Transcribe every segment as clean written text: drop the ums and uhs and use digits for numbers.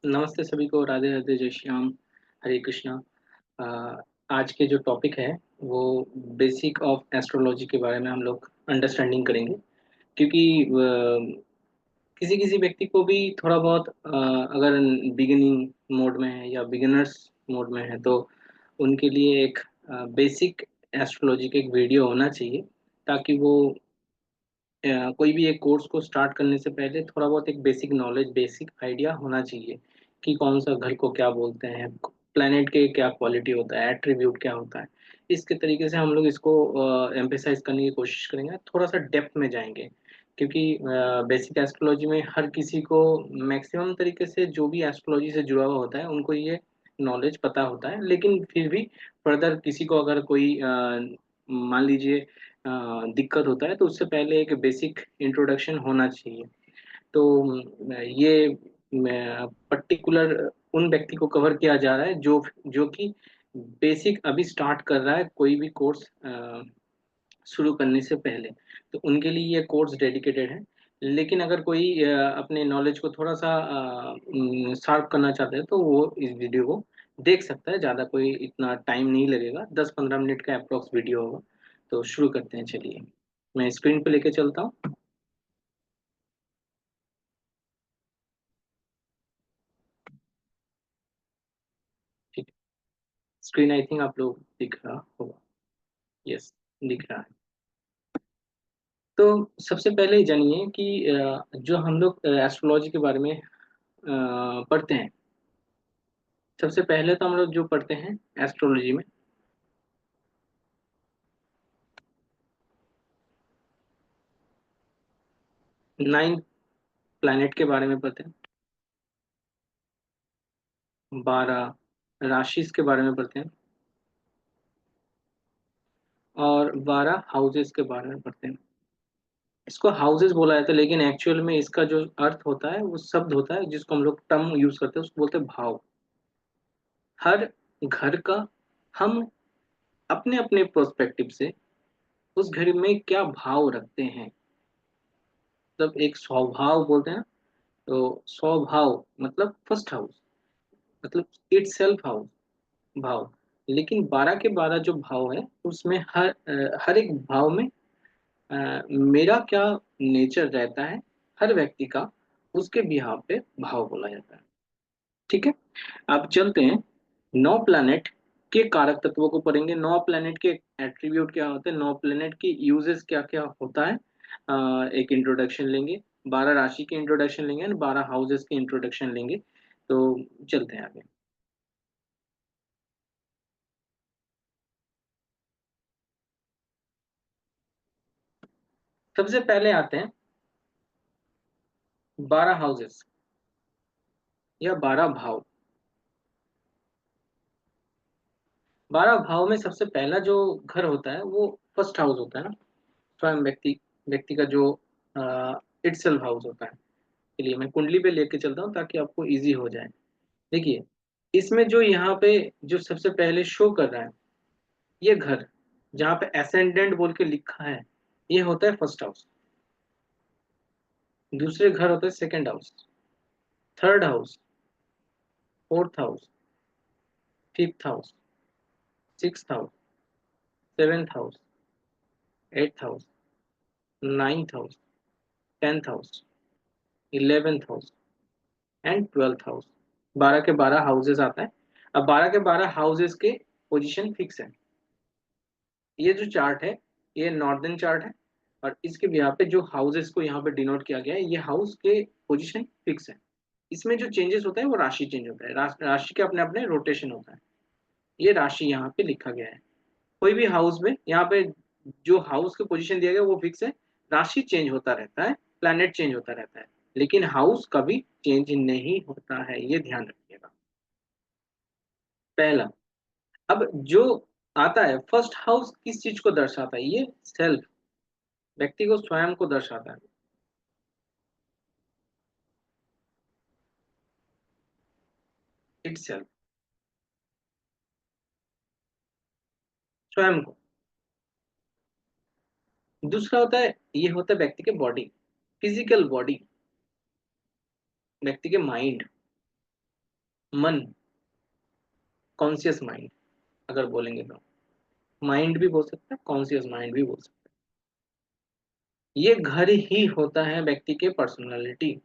नमस्ते सभी को, राधे राधे, जय श्याम, हरे कृष्णा। अ, आज के जो टॉपिक है वो बेसिक ऑफ एस्ट्रोलॉजी के बारे में हम लोग अंडरस्टैंडिंग करेंगे। क्योंकि किसी किसी व्यक्ति को भी थोड़ा बहुत अगर बिगिनिंग मोड में है या बिगिनर्स मोड में है तो उनके लिए एक बेसिक एस्ट्रोलॉजी का एक वीडियो होना चाहिए, ताकि वो कोई भी एक कोर्स को स्टार्ट करने से पहले थोड़ा बहुत एक बेसिक नॉलेज, बेसिक आइडिया होना चाहिए कि कौन सा घर को क्या बोलते हैं, प्लेनेट के क्या क्वालिटी होता है, एट्रीब्यूट क्या होता है। इसके तरीके से हम लोग इसको एम्फेसाइज करने की कोशिश करेंगे, थोड़ा सा डेप्थ में जाएंगे। क्योंकि बेसिक एस्ट्रोलॉजी में हर किसी को मैक्सिमम तरीके से जो भी एस्ट्रोलॉजी से जुड़ा हुआ होता है उनको ये नॉलेज पता होता है, लेकिन फिर भी फर्दर किसी को अगर कोई मान लीजिए दिक्कत होता है तो उससे पहले एक बेसिक इंट्रोडक्शन होना चाहिए। तो ये पर्टिकुलर उन व्यक्ति को कवर किया जा रहा है जो जो कि बेसिक अभी स्टार्ट कर रहा है कोई भी कोर्स शुरू करने से पहले। तो उनके लिए ये कोर्स डेडिकेटेड है। लेकिन अगर कोई अपने नॉलेज को थोड़ा सा शार्प करना चाहता है तो वो इस वीडियो को देख सकता है। ज़्यादा कोई इतना टाइम नहीं लगेगा, 10-15 मिनट का अप्रोक्स वीडियो होगा। तो शुरू करते हैं, चलिए। मैं स्क्रीन पे लेके चलता हूँ। ठीक है। स्क्रीन आई थिंक आप लोग दिख रहा होगा। यस, दिख रहा है। तो सबसे पहले जानिए कि जो हम लोग एस्ट्रोलॉजी के बारे में पढ़ते हैं। सबसे पहले तो हम लोग जो पढ़ते हैं एस्ट्रोलॉजी में, 9 प्लैनेट के बारे में पढ़ते हैं, 12 राशिस के बारे में पढ़ते हैं, और 12 हाउसेस के बारे में पढ़ते हैं। इसको हाउसेस बोला जाता है, लेकिन एक्चुअल में इसका जो अर्थ होता है वो शब्द होता है जिसको हम लोग टर्म यूज करते हैं, उसको बोलते हैं भाव। हर घर का हम अपने अपने प्रोस्पेक्टिव से उस घर में क्या भाव रखते हैं, मतलब एक स्वभाव बोलते हैं ना। तो स्वभाव मतलब फर्स्ट हाउस, मतलब इट सेल्फ हाउस, भाव। लेकिन 12 के 12 जो भाव है उसमें हर एक भाव में मेरा क्या नेचर रहता है, हर व्यक्ति का, उसके बिहाव पे भाव बोला जाता है। ठीक है। अब चलते हैं, 9 प्लैनेट के कारक तत्वों को पढ़ेंगे। 9 प्लैनेट के एट्रीब्यूट क्या होते हैं, 9 प्लैनेट की यूजेस क्या क्या होता है, एक इंट्रोडक्शन लेंगे। 12 राशि के इंट्रोडक्शन लेंगे, 12 हाउसेस के इंट्रोडक्शन लेंगे। तो चलते हैं आगे। सबसे पहले आते हैं 12 हाउसेस या 12 भाव। 12 भाव में सबसे पहला जो घर होता है वो फर्स्ट हाउस होता है ना। स्वयं व्यक्ति व्यक्ति का जो इटसेल्फ हाउस होता है। चलिए मैं कुंडली पे लेके चलता हूँ ताकि आपको इजी हो जाए। देखिए, इसमें जो यहाँ पे जो सबसे पहले शो कर रहा है, ये घर जहाँ पे असेंडेंट बोल के लिखा है, ये होता है फर्स्ट हाउस। दूसरे घर होता है second house, third house, fourth house, fifth house, sixth house, seventh house, eighth house, ninth house, 10th house, 11th house and 12th house. 12 के 12 हाउसेस आता है। अब 12 के 12 हाउसेस के पोजीशन फिक्स है। ये जो चार्ट है, ये नॉर्दर्न चार्ट है, और इसके यहाँ पे जो हाउसेस को यहाँ पे डिनोट किया गया है, ये हाउस के पोजीशन फिक्स है। इसमें जो चेंजेस होता है वो राशि चेंज होता है, राशि के अपने अपने रोटेशन होता है। ये राशि यहाँ पे लिखा गया है। कोई भी हाउस में यहाँ पे जो हाउस के पोजीशन दिया गया वो फिक्स है। राशि चेंज होता रहता है, प्लैनेट चेंज होता रहता है, लेकिन हाउस कभी चेंज नहीं होता है, ये ध्यान रखिएगा। पहला। अब जो आता है फर्स्ट हाउस, किस चीज को दर्शाता है, ये सेल्फ, व्यक्ति को स्वयं को दर्शाता है। इट सेल्फ, स्वयं को। दूसरा होता है, ये होता है व्यक्ति के बॉडी, फिजिकल बॉडी, व्यक्ति के माइंड। मन, कॉन्शियस माइंड अगर बोलेंगे तो, माइंड भी बोल सकते हैं, कॉन्शियस माइंड भी बोल सकते हैं। ये घर ही होता है व्यक्ति के पर्सनालिटी।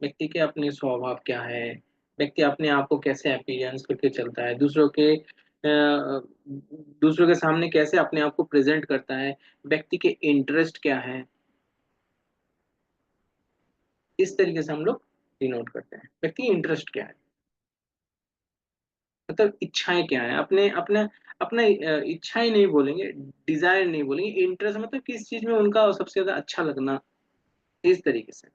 व्यक्ति के अपने स्वभाव क्या है, व्यक्ति अपने आप को कैसे अपीयरेंस करके चलता है, दूसरों के सामने कैसे अपने आप को प्रेजेंट करता है, व्यक्ति के इंटरेस्ट क्या है, इस तरीके से हम लोग डिनोट करते हैं व्यक्ति की इंटरेस्ट क्या है, मतलब इच्छाएं क्या है, अपने अपने अपना इच्छाएं नहीं बोलेंगे, डिजायर नहीं बोलेंगे, इंटरेस्ट मतलब किस चीज में उनका सबसे ज्यादा अच्छा लगना, इस तरीके से।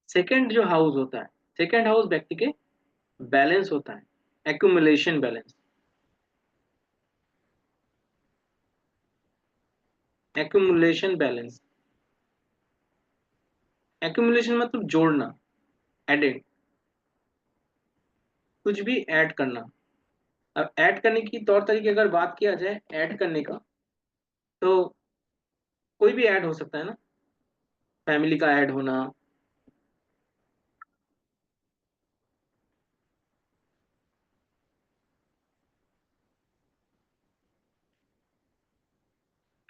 सेकंड जो हाउस होता है, सेकंड हाउस व्यक्ति के बैलेंस होता है, accumulation balance. Accumulation balance, accumulation मतलब जोड़ना, एडिड, कुछ भी ऐड करना। अब ऐड करने की तौर तरीके अगर बात किया जाए ऐड करने का, तो कोई भी ऐड हो सकता है ना, फैमिली का ऐड होना,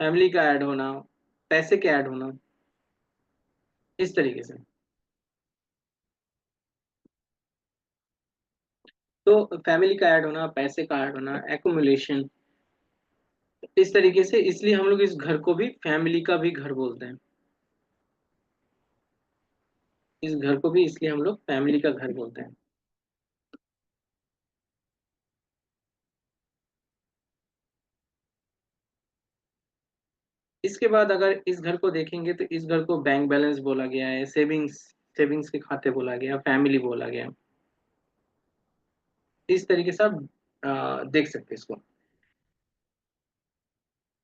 फैमिली का ऐड होना, पैसे के ऐड होना, इस तरीके से। तो फैमिली का ऐड होना, पैसे का ऐड होना, एक्यूमुलेशन, इस तरीके से, इसलिए हम लोग इस घर को भी फैमिली का भी घर बोलते हैं। इस घर को भी इसलिए हम लोग फैमिली का घर बोलते हैं। इसके बाद अगर इस घर को देखेंगे तो इस घर को बैंक बैलेंस बोला गया है, सेविंग्स, सेविंग्स के खाते बोला गया, फैमिली बोला गया। इस तरीके से आप देख सकते हैं इसको।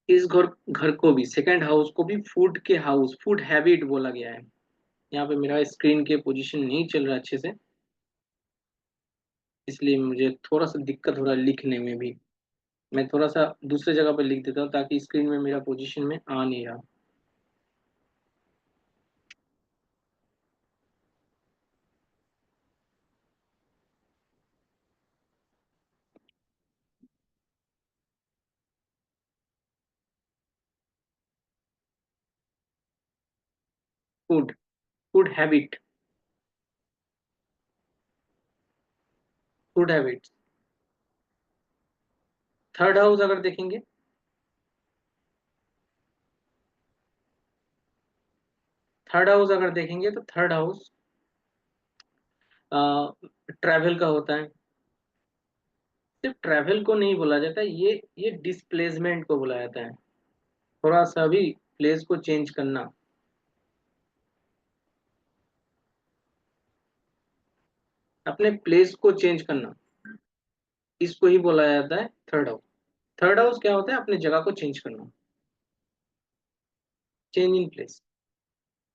इस घर घर को भी, सेकंड हाउस को भी फूड के हाउस, फूड हैबिट बोला गया है। यहाँ पे मेरा स्क्रीन के पोजीशन नहीं चल रहा अच्छे से, इसलिए मुझे थोड़ा सा दिक्कत हो रहा है लिखने में भी। मैं थोड़ा सा दूसरे जगह पर लिख देता हूँ ताकि स्क्रीन में मेरा पोजीशन में आ नहीं रहा। Food, food habit, food habit. Third house अगर देखेंगे, थर्ड हाउस अगर देखेंगे तो थर्ड हाउस ट्रैवल का होता है। सिर्फ ट्रैवल को नहीं बोला जाता, ये डिस्प्लेसमेंट को बोला जाता है, थोड़ा सा भी प्लेस को चेंज करना, अपने प्लेस को चेंज करना, इसको ही बोला जाता है थर्ड हाउस। थर्ड हाउस क्या होता है, अपने जगह को चेंज करना, चेंज इन प्लेस,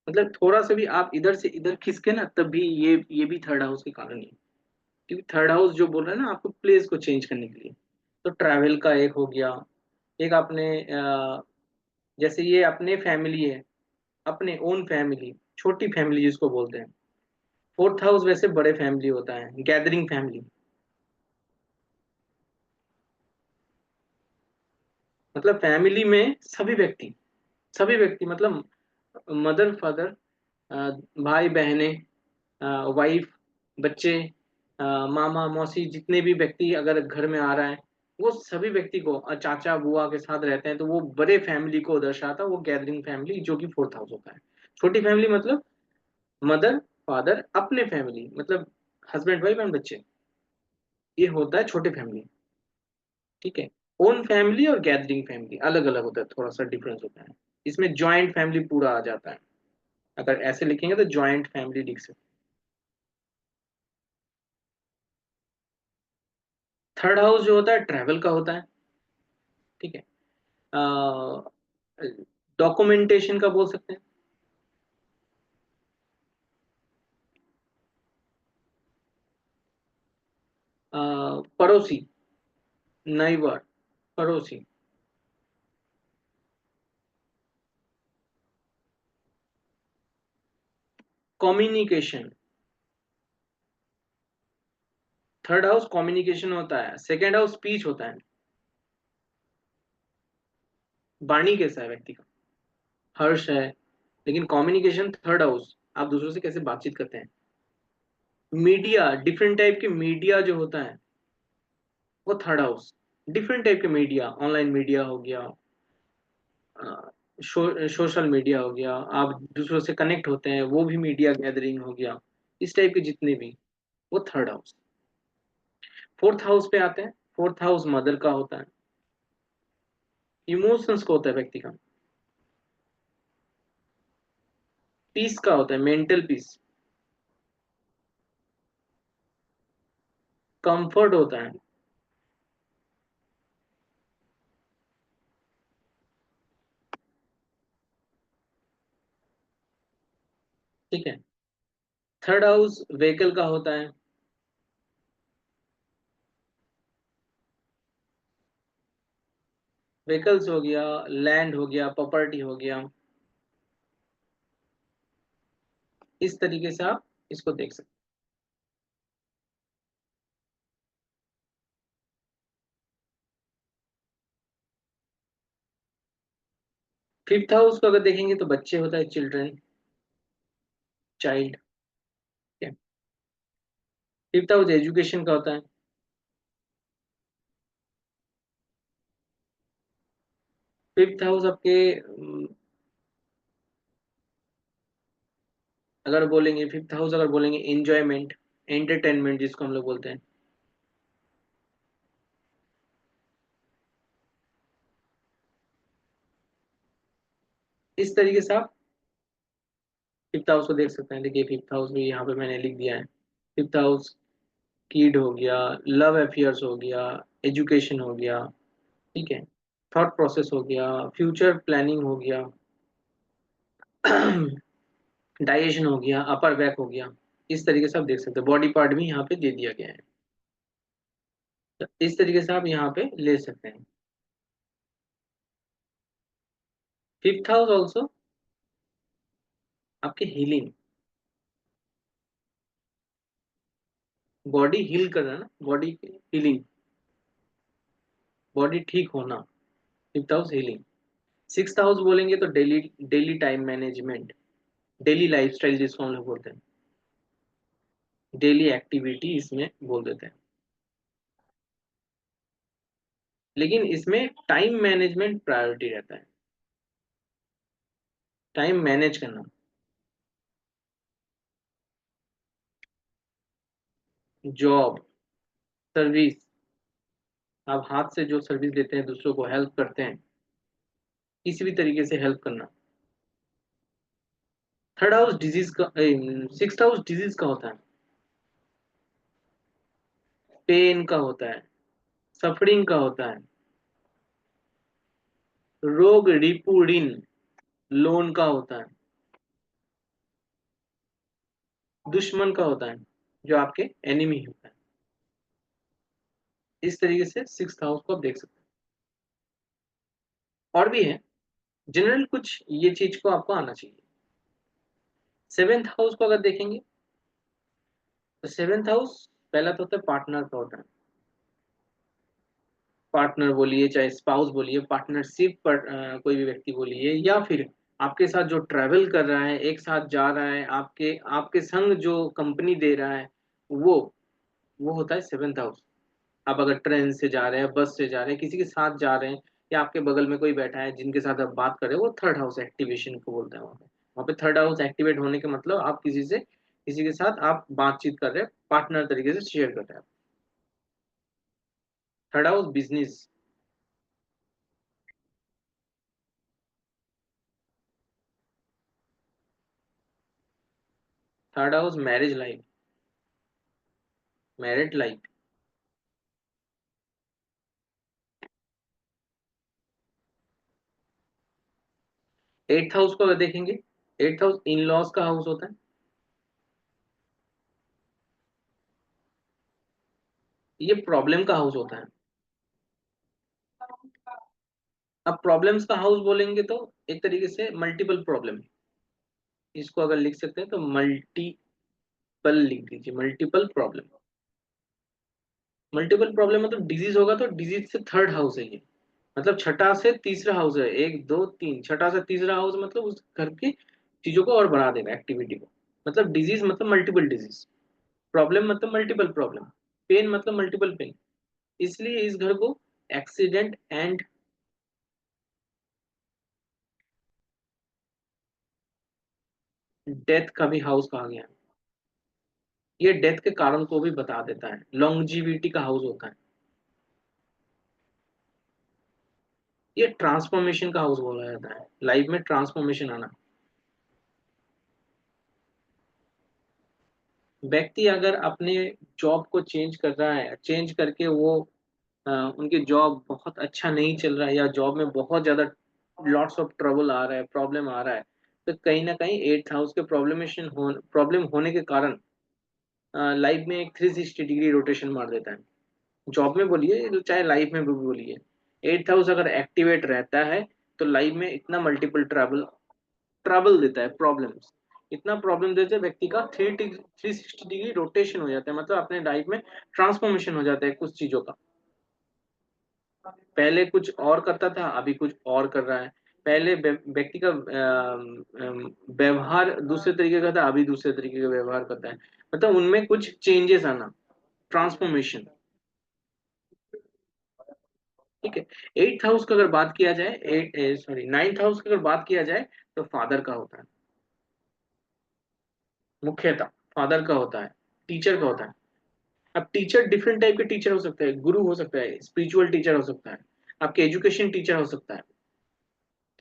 मतलब थोड़ा सा भी आप इधर से इधर खिसके ना, तब भी ये भी थर्ड हाउस के कारण ही है। क्योंकि थर्ड हाउस जो बोल रहा है ना आपको प्लेस को चेंज करने के लिए। तो ट्रैवल का एक हो गया, एक आपने जैसे ये अपने फैमिली है, अपने ओन फैमिली, छोटी फैमिली जिसको बोलते हैं। फोर्थ हाउस वैसे बड़े फैमिली होता है, गैदरिंग फैमिली, मतलब फैमिली में सभी व्यक्ति मतलब मदर फादर, भाई बहनें, वाइफ, बच्चे, मामा मौसी, जितने भी व्यक्ति अगर घर में आ रहा है, वो सभी व्यक्ति को चाचा बुआ के साथ रहते हैं, तो वो बड़े फैमिली को दर्शाता है, वो गैदरिंग फैमिली जो कि फोर्थ हाउस होता है। छोटी फैमिली मतलब मदर फादर, अपने फैमिली मतलब हस्बैंड वाइफ एंड बच्चे, ये होता है छोटे फैमिली। ठीक है। ओन फैमिली और गैदरिंग फैमिली अलग अलग होता है, थोड़ा सा डिफरेंस होता है। इसमें जॉइंट फैमिली पूरा आ जाता है, अगर ऐसे लिखेंगे तो जॉइंट फैमिली लिख सकते। थर्ड हाउस जो होता है ट्रैवल का होता है। ठीक है। डॉक्यूमेंटेशन का बोल सकते हैं। पड़ोसी, नाइबर, पड़ोसी। कम्युनिकेशन, थर्ड हाउस कम्युनिकेशन होता है, सेकेंड हाउस स्पीच होता है, वाणी कैसा है व्यक्ति का, हर्ष है, लेकिन कम्युनिकेशन थर्ड हाउस, आप दूसरों से कैसे बातचीत करते हैं। मीडिया, डिफरेंट टाइप के मीडिया जो होता है वो थर्ड हाउस, डिफरेंट टाइप के मीडिया, ऑनलाइन मीडिया हो गया, सोशल मीडिया हो गया, आप दूसरों से कनेक्ट होते हैं वो भी मीडिया गैदरिंग हो गया, इस टाइप के जितने भी, वो थर्ड हाउस। फोर्थ हाउस पे आते हैं, फोर्थ हाउस मदर का होता है, इमोशंस का होता है व्यक्ति का, पीस का होता है, मेंटल पीस, कंफर्ट होता है। ठीक है। थर्ड हाउस व्हीकल का होता है, व्हीकल्स हो गया, लैंड हो गया, प्रॉपर्टी हो गया, इस तरीके से आप इसको देख सकते हैं। फिफ्थ हाउस को अगर देखेंगे तो बच्चे होता है, children, child. Fifth house education का होता है, फिफ्थ हाउस आपके अगर बोलेंगे फिफ्थ हाउस, अगर बोलेंगे एंजॉयमेंट, एंटरटेनमेंट जिसको हम लोग बोलते हैं, इस तरीके से आप फिफ्थ हाउस को देख सकते हैं। देखिए फिफ्थ हाउस भी यहाँ पे मैंने लिख दिया है। फिफ्थ हाउस किड हो गया, लव अफेयर्स हो गया, एजुकेशन हो गया, ठीक है, थॉट प्रोसेस हो गया, फ्यूचर प्लानिंग हो गया, डाइजेशन हो गया, अपर बैक हो गया, इस तरीके से आप देख सकते हैं। बॉडी पार्ट भी यहाँ पे दे दिया गया है, तो इस तरीके से आप यहाँ पे ले सकते हैं। फिफ्थ हाउस ऑल्सो आपके हीलिंग, बॉडी हील करना ना, बॉडी हीलिंग, बॉडी ठीक होना, fifth house healing. Sixth house बोलेंगे तो daily, daily time management, daily lifestyle जिसको हम लोग बोलते हैं, डेली एक्टिविटी इसमें बोल देते हैं। लेकिन इसमें टाइम मैनेजमेंट प्रायोरिटी रहता है, टाइम मैनेज करना। जॉब, सर्विस, आप हाथ से जो सर्विस देते हैं, दूसरों को हेल्प करते हैं, किसी भी तरीके से हेल्प करना। थर्ड हाउस डिजीज का, सिक्स्थ हाउस डिजीज का होता है, पेन का होता है, सफरिंग का होता है, रोग रिपू ऋण, लोन का होता है, दुश्मन का होता है, जो आपके एनिमी होता है। इस तरीके से सिक्स्थ हाउस को आप देख सकते हैं। और भी है, जनरल कुछ ये चीज को आपको आना चाहिए। सेवेंथ हाउस को अगर देखेंगे तो सेवेंथ हाउस पहला तो होता है पार्टनर का होता है, पार्टनर बोलिए चाहे स्पाउस बोलिए, पार्टनरशिप पर कोई भी व्यक्ति बोलिए, या फिर आपके साथ जो ट्रैवल कर रहा है, एक साथ जा रहा है, आपके आपके संग जो कंपनी दे रहा है, वो वो होता है सेवेंथ हाउस। आप अगर ट्रेन से जा रहे हैं, बस से जा रहे हैं, किसी के साथ जा रहे हैं, या आपके बगल में कोई बैठा है जिनके साथ आप बात कर रहे हैं, वो थर्ड हाउस एक्टिवेशन को बोलते हैं। वहाँ पे थर्ड हाउस एक्टिवेट होने के मतलब आप किसी के साथ आप बातचीत कर रहे हैं, पार्टनर तरीके से शेयर कर रहे हैं। Third house business, third house marriage life, married life. Eighth house को अगर देखेंगे, एट्थ हाउस इन लॉज का हाउस होता है, ये प्रॉब्लम का हाउस होता है। अब प्रॉब्लम्स का हाउस बोलेंगे तो एक तरीके से मल्टीपल प्रॉब्लम, इसको अगर लिख सकते हैं तो मल्टीपल लिख दीजिए, मल्टीपल प्रॉब्लम। मल्टीपल प्रॉब्लम मतलब डिजीज होगा तो डिजीज से थर्ड हाउस है ये, मतलब छठा से तीसरा हाउस है, एक दो तीन, छठा से तीसरा हाउस मतलब उस घर की चीजों को और बढ़ा देगा, एक्टिविटी को। मतलब डिजीज मतलब मल्टीपल डिजीज, प्रॉब्लम मतलब मल्टीपल प्रॉब्लम, पेन मतलब मल्टीपल पेन। इसलिए इस घर को एक्सीडेंट एंड डेथ का भी हाउस कहा गया है। ये डेथ के कारण को भी बता देता है, लॉन्जिविटी का हाउस होता है। ये ट्रांसफॉर्मेशन का हाउस बोला जाता है, लाइफ में ट्रांसफॉर्मेशन आना। व्यक्ति अगर अपने जॉब को चेंज कर रहा है, चेंज करके वो उनकी जॉब बहुत अच्छा नहीं चल रहा है, या जॉब में बहुत ज्यादा लॉट्स ऑफ ट्रबल आ रहा है, प्रॉब्लम आ रहा है, तो कहीं ना कहीं एट्थ हाउस के प्रॉब्लम होने के कारण लाइफ में एक 360 डिग्री रोटेशन मार देता है। जॉब में बोलिए चाहे लाइफ में भी बोलिए, एट्थ हाउस अगर एक्टिवेट रहता है तो लाइफ में इतना मल्टीपल ट्रबल देता है, प्रॉब्लम्स, इतना प्रॉब्लम देते हैं, व्यक्ति का 360 डिग्री रोटेशन हो जाता है, मतलब अपने लाइफ में ट्रांसफॉर्मेशन हो जाता है कुछ चीजों का। पहले कुछ और करता था, अभी कुछ और कर रहा है। पहले व्यक्ति का व्यवहार दूसरे तरीके का था, अभी दूसरे तरीके का व्यवहार करता है, मतलब उनमें कुछ चेंजेस आना, ट्रांसफॉर्मेशन। ठीक है। एट्थ हाउस का अगर बात किया जाए, एट सॉरी नाइन्थ हाउस की अगर बात किया जाए तो फादर का होता है, मुख्यतः फादर का होता है, टीचर का होता है। अब टीचर डिफरेंट टाइप के टीचर हो सकते हैं, गुरु हो सकता है, स्पिरिचुअल टीचर हो सकता है, आपके एजुकेशन टीचर हो सकता है,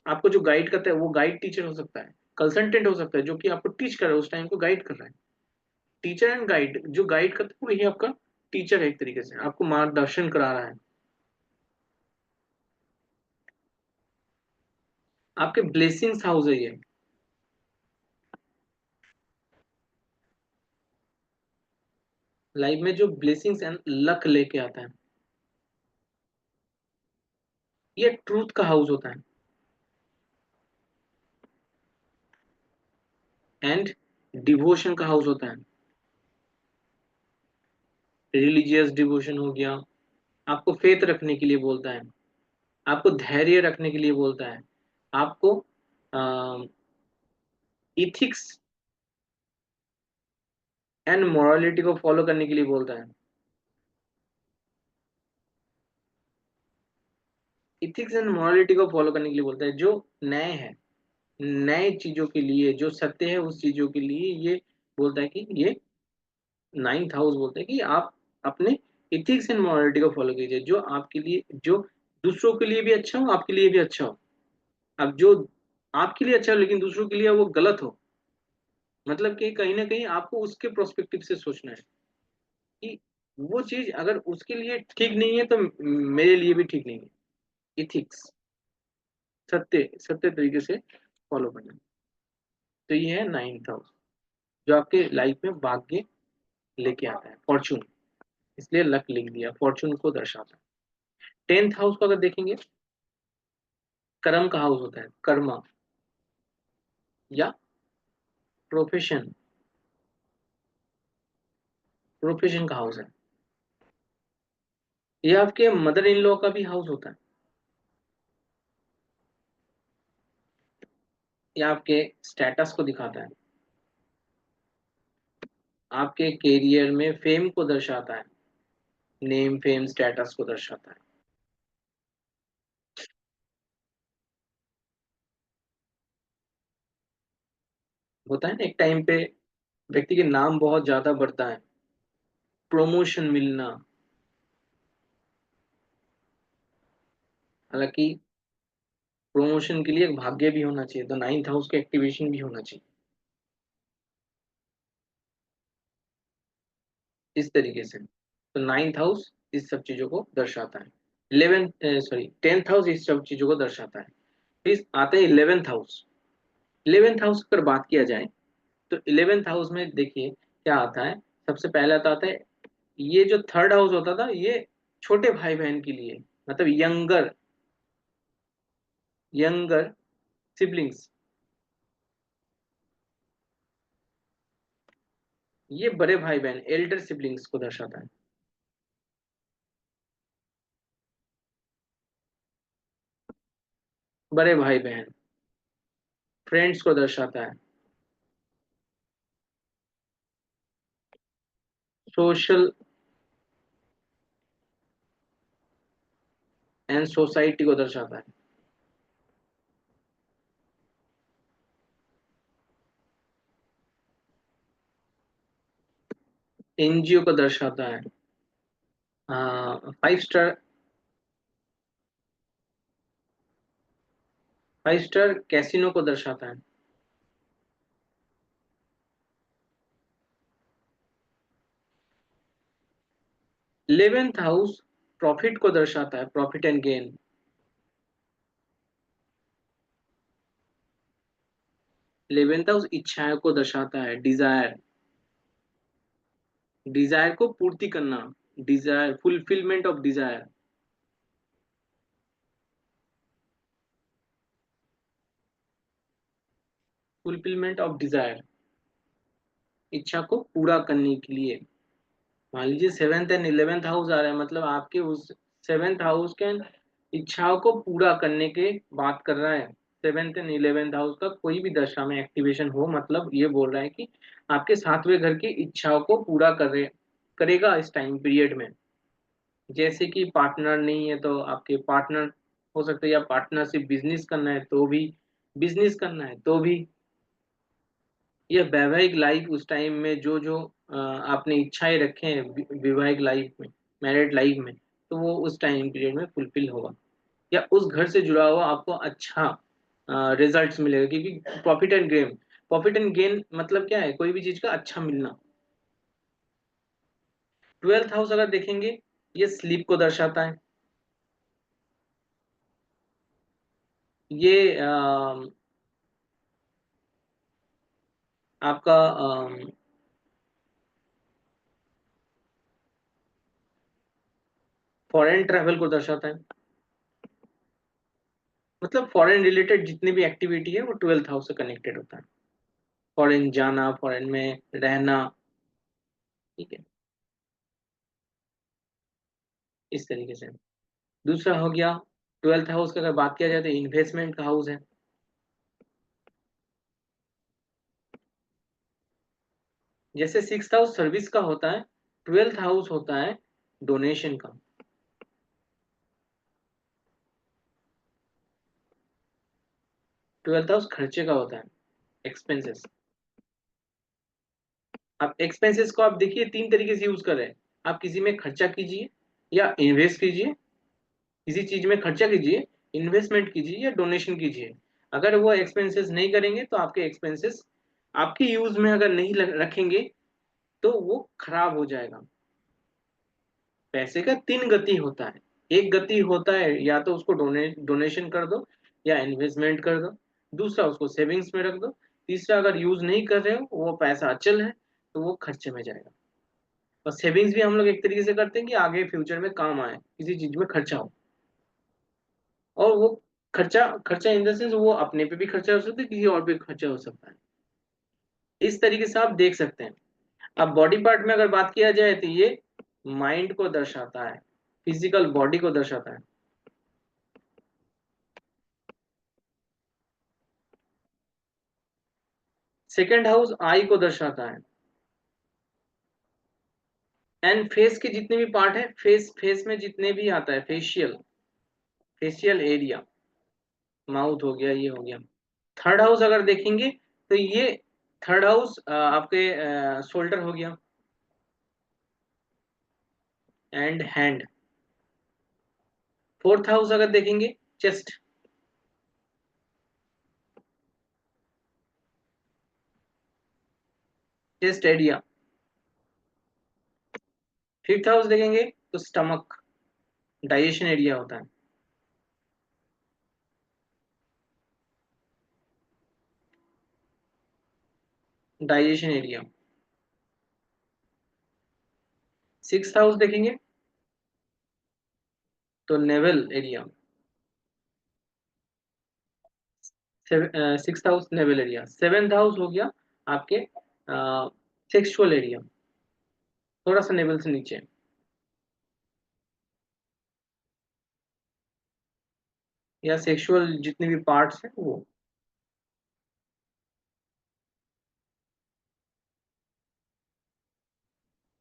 आपको जो गाइड करता है वो गाइड टीचर हो सकता है, कंसल्टेंट हो सकता है जो कि आपको टीच कर रहा है, उस टाइम को गाइड कर रहा है। टीचर एंड गाइड, जो गाइड करता है वही आपका टीचर है, एक तरीके से आपको मार्गदर्शन करा रहा है। आपके ब्लेसिंग्स हाउस है ये, लाइफ में जो ब्लेसिंग्स एंड लक लेके आता है, ये ट्रूथ का हाउस होता है, एंड डिवोशन का हाउस होता है। रिलीजियस डिवोशन हो गया, आपको फेथ रखने के लिए बोलता है, आपको धैर्य रखने के लिए बोलता है, आपको इथिक्स एंड मोरालिटी को फॉलो करने के लिए बोलता है। इथिक्स एंड मोरालिटी को फॉलो करने के लिए बोलता है, जो नए है, नए चीजों के लिए, जो सत्य है उस चीजों के लिए ये बोलता है कि ये नाइन्थ हाउस बोलता है कि आप अपने इथिक्स एंड मोरालिटी को फॉलो कीजिए, जो आपके लिए, जो दूसरों के लिए भी अच्छा हो, आपके लिए भी अच्छा हो। अब जो आपके लिए अच्छा हो लेकिन दूसरों के लिए वो गलत हो, मतलब कि कहीं ना कहीं आपको उसके प्रोस्पेक्टिव से सोचना है कि वो चीज अगर उसके लिए ठीक नहीं है तो मेरे लिए भी ठीक नहीं है। इथिक्स, सत्य, सत्य तरीके से फॉलो करना। तो ये है नाइन्थ हाउस, जो आपके लाइफ में भाग्य लेके आता है, फॉर्चून, इसलिए लक लिख दिया, फॉर्चून को दर्शाता है। टेंथ हाउस को अगर देखेंगे, कर्म का हाउस होता है, कर्म या प्रोफेशन, प्रोफेशन का हाउस है। ये आपके मदर इन लॉ का भी हाउस होता है, ये आपके स्टेटस को दिखाता है, आपके कैरियर में फेम को दर्शाता है, नेम फेम स्टेटस को दर्शाता है। होता है ना एक टाइम पे व्यक्ति के नाम बहुत ज्यादा बढ़ता है, प्रमोशन मिलना, हालांकि प्रमोशन के लिए एक भाग्य भी होना चाहिए, तो नाइन्थ हाउस का एक्टिवेशन भी होना चाहिए, इस तरीके से। तो नाइन्थ हाउस इस सब चीजों को दर्शाता है, इलेवेंथ सॉरी टेंथ हाउस इस सब चीजों को दर्शाता है। फिर आते हैं इलेवेंथ हाउस। इलेवेंथ हाउस पर बात किया जाए तो इलेवेंथ हाउस में देखिए क्या आता है। सबसे पहले तो आता है, ये जो थर्ड हाउस होता था ये छोटे भाई बहन के लिए, मतलब यंगर, यंगर सिबलिंग्स, ये बड़े भाई बहन, एल्डर सिबलिंग्स को दर्शाता है। बड़े भाई बहन, फ्रेंड्स को दर्शाता है। सोशल एंड सोसाइटी को दर्शाता है। एनजीओ को दर्शाता है। 5 स्टार, 5 स्टार कैसीनो को दर्शाता है। 11th हाउस प्रॉफिट को दर्शाता है, profit and gain. 11th house इच्छाओं को दर्शाता है, डिजायर, डिजायर को पूर्ति करना, desire, fulfilment of desire, fulfilment of desire, इच्छा को पूरा करने के लिए। मान लीजिए 7th एंड 11th हाउस आ रहा है, मतलब आपके उस 7th हाउस के इच्छाओं को पूरा करने के बात कर रहा है। 7th एंड 11th हाउस का कोई भी दशा में एक्टिवेशन हो, मतलब ये बोल रहा है कि आपके 7वें घर की इच्छाओं को पूरा करेगा इस टाइम पीरियड में। जैसे कि पार्टनर नहीं है तो आपके पार्टनर हो सकते हैं, या पार्टनरशिप बिजनेस करना है तो भी, बिजनेस करना है तो भी, या वैवाहिक लाइफ उस टाइम में जो जो आपने इच्छाएं रखे हैं विवाहिक लाइफ में, मैरिड लाइफ में, तो वो उस टाइम पीरियड में फुलफिल होगा। या उस घर से जुड़ा हुआ आपको अच्छा रिजल्ट्स मिलेगा, क्योंकि profit and gain, profit and gain मतलब क्या है, कोई भी चीज का अच्छा मिलना। 12th हाउस अगर देखेंगे, ये स्लीप को दर्शाता है। ये आपका फॉरेन ट्रैवल को दर्शाता है। मतलब फॉरेन रिलेटेड जितनी भी एक्टिविटी है वो 12th हाउस से कनेक्टेड होता है। फॉरेन जाना, फॉरेन में रहना, ठीक है, इस तरीके से। दूसरा हो गया, 12th हाउस की अगर बात किया जाए तो इन्वेस्टमेंट का हाउस है। जैसे 6th हाउस सर्विस का होता है, 12th हाउस होता है डोनेशन का। 12th हाउस खर्चे का होता है, एक्सपेंसेस। अब एक्सपेंसेस को आप देखिए 3 तरीके से यूज कर रहे हैं। आप किसी में खर्चा कीजिए, या इन्वेस्ट कीजिए, किसी चीज में खर्चा कीजिए, इन्वेस्टमेंट कीजिए, या डोनेशन कीजिए। अगर वो एक्सपेंसेस नहीं करेंगे तो आपके एक्सपेंसेस आपके यूज में अगर नहीं रखेंगे तो वो खराब हो जाएगा। पैसे का 3 गति होता है। एक गति होता है या तो उसको डोनेशन कर दो, या इन्वेस्टमेंट कर दो। दूसरा, उसको सेविंग्स में रख दो। तीसरा, अगर यूज नहीं कर रहे हो, वो पैसा अचल है, तो वो खर्चे में जाएगा। और सेविंग्स भी हम लोग एक तरीके से करते हैं कि आगे फ्यूचर में काम आए, किसी चीज में खर्चा हो। और वो खर्चा, खर्चा इन द सेंस वो अपने पे भी खर्चा हो सकता है, किसी और पे खर्चा हो सकता है। इस तरीके से आप देख सकते हैं। अब बॉडी पार्ट में अगर बात किया जाए तो ये माइंड को दर्शाता है, फिजिकल बॉडी को दर्शाता है। 2nd हाउस आई को दर्शाता है। एंड फेस के जितने भी पार्ट है, फेस, फेस में जितने भी आता है, फेशियल, फेशियल एरिया, माउथ हो गया, ये हो गया। 3rd हाउस अगर देखेंगे तो ये 3rd हाउस आपके शोल्डर हो गया, एंड हैंड। 4th हाउस अगर देखेंगे, chest, chest area. 5th house देखेंगे तो स्टमक, डाइजेशन एरिया होता है। Digestion area. 6th हाउस देखेंगे तो naval area. 6th house naval area. 7th house हो गया आपके सेक्सुअल एरिया थोड़ा सा नेवल से नीचे। या सेक्सुअल जितने भी पार्ट्स हैं वो।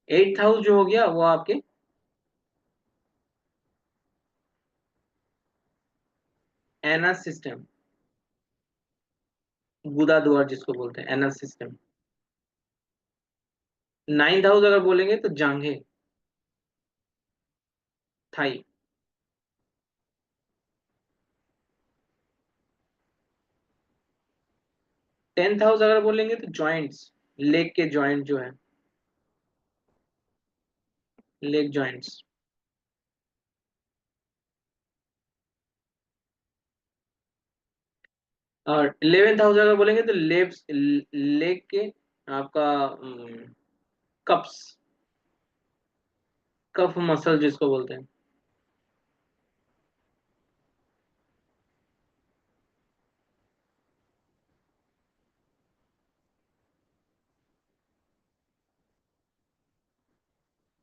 8th हाउस जो हो गया वो आपके एनस सिस्टम, गुदा द्वार जिसको बोलते हैं एनस सिस्टम। 9th हाउस अगर बोलेंगे तो जांघे, थाई। 10th हाउस अगर बोलेंगे तो जॉइंट्स, लेग के जॉइंट जो है, लेग जॉइंट्स। और 11th हाउस अगर बोलेंगे तो लेग्स, लेग के आपका कप्स, कफ मसल जिसको बोलते हैं।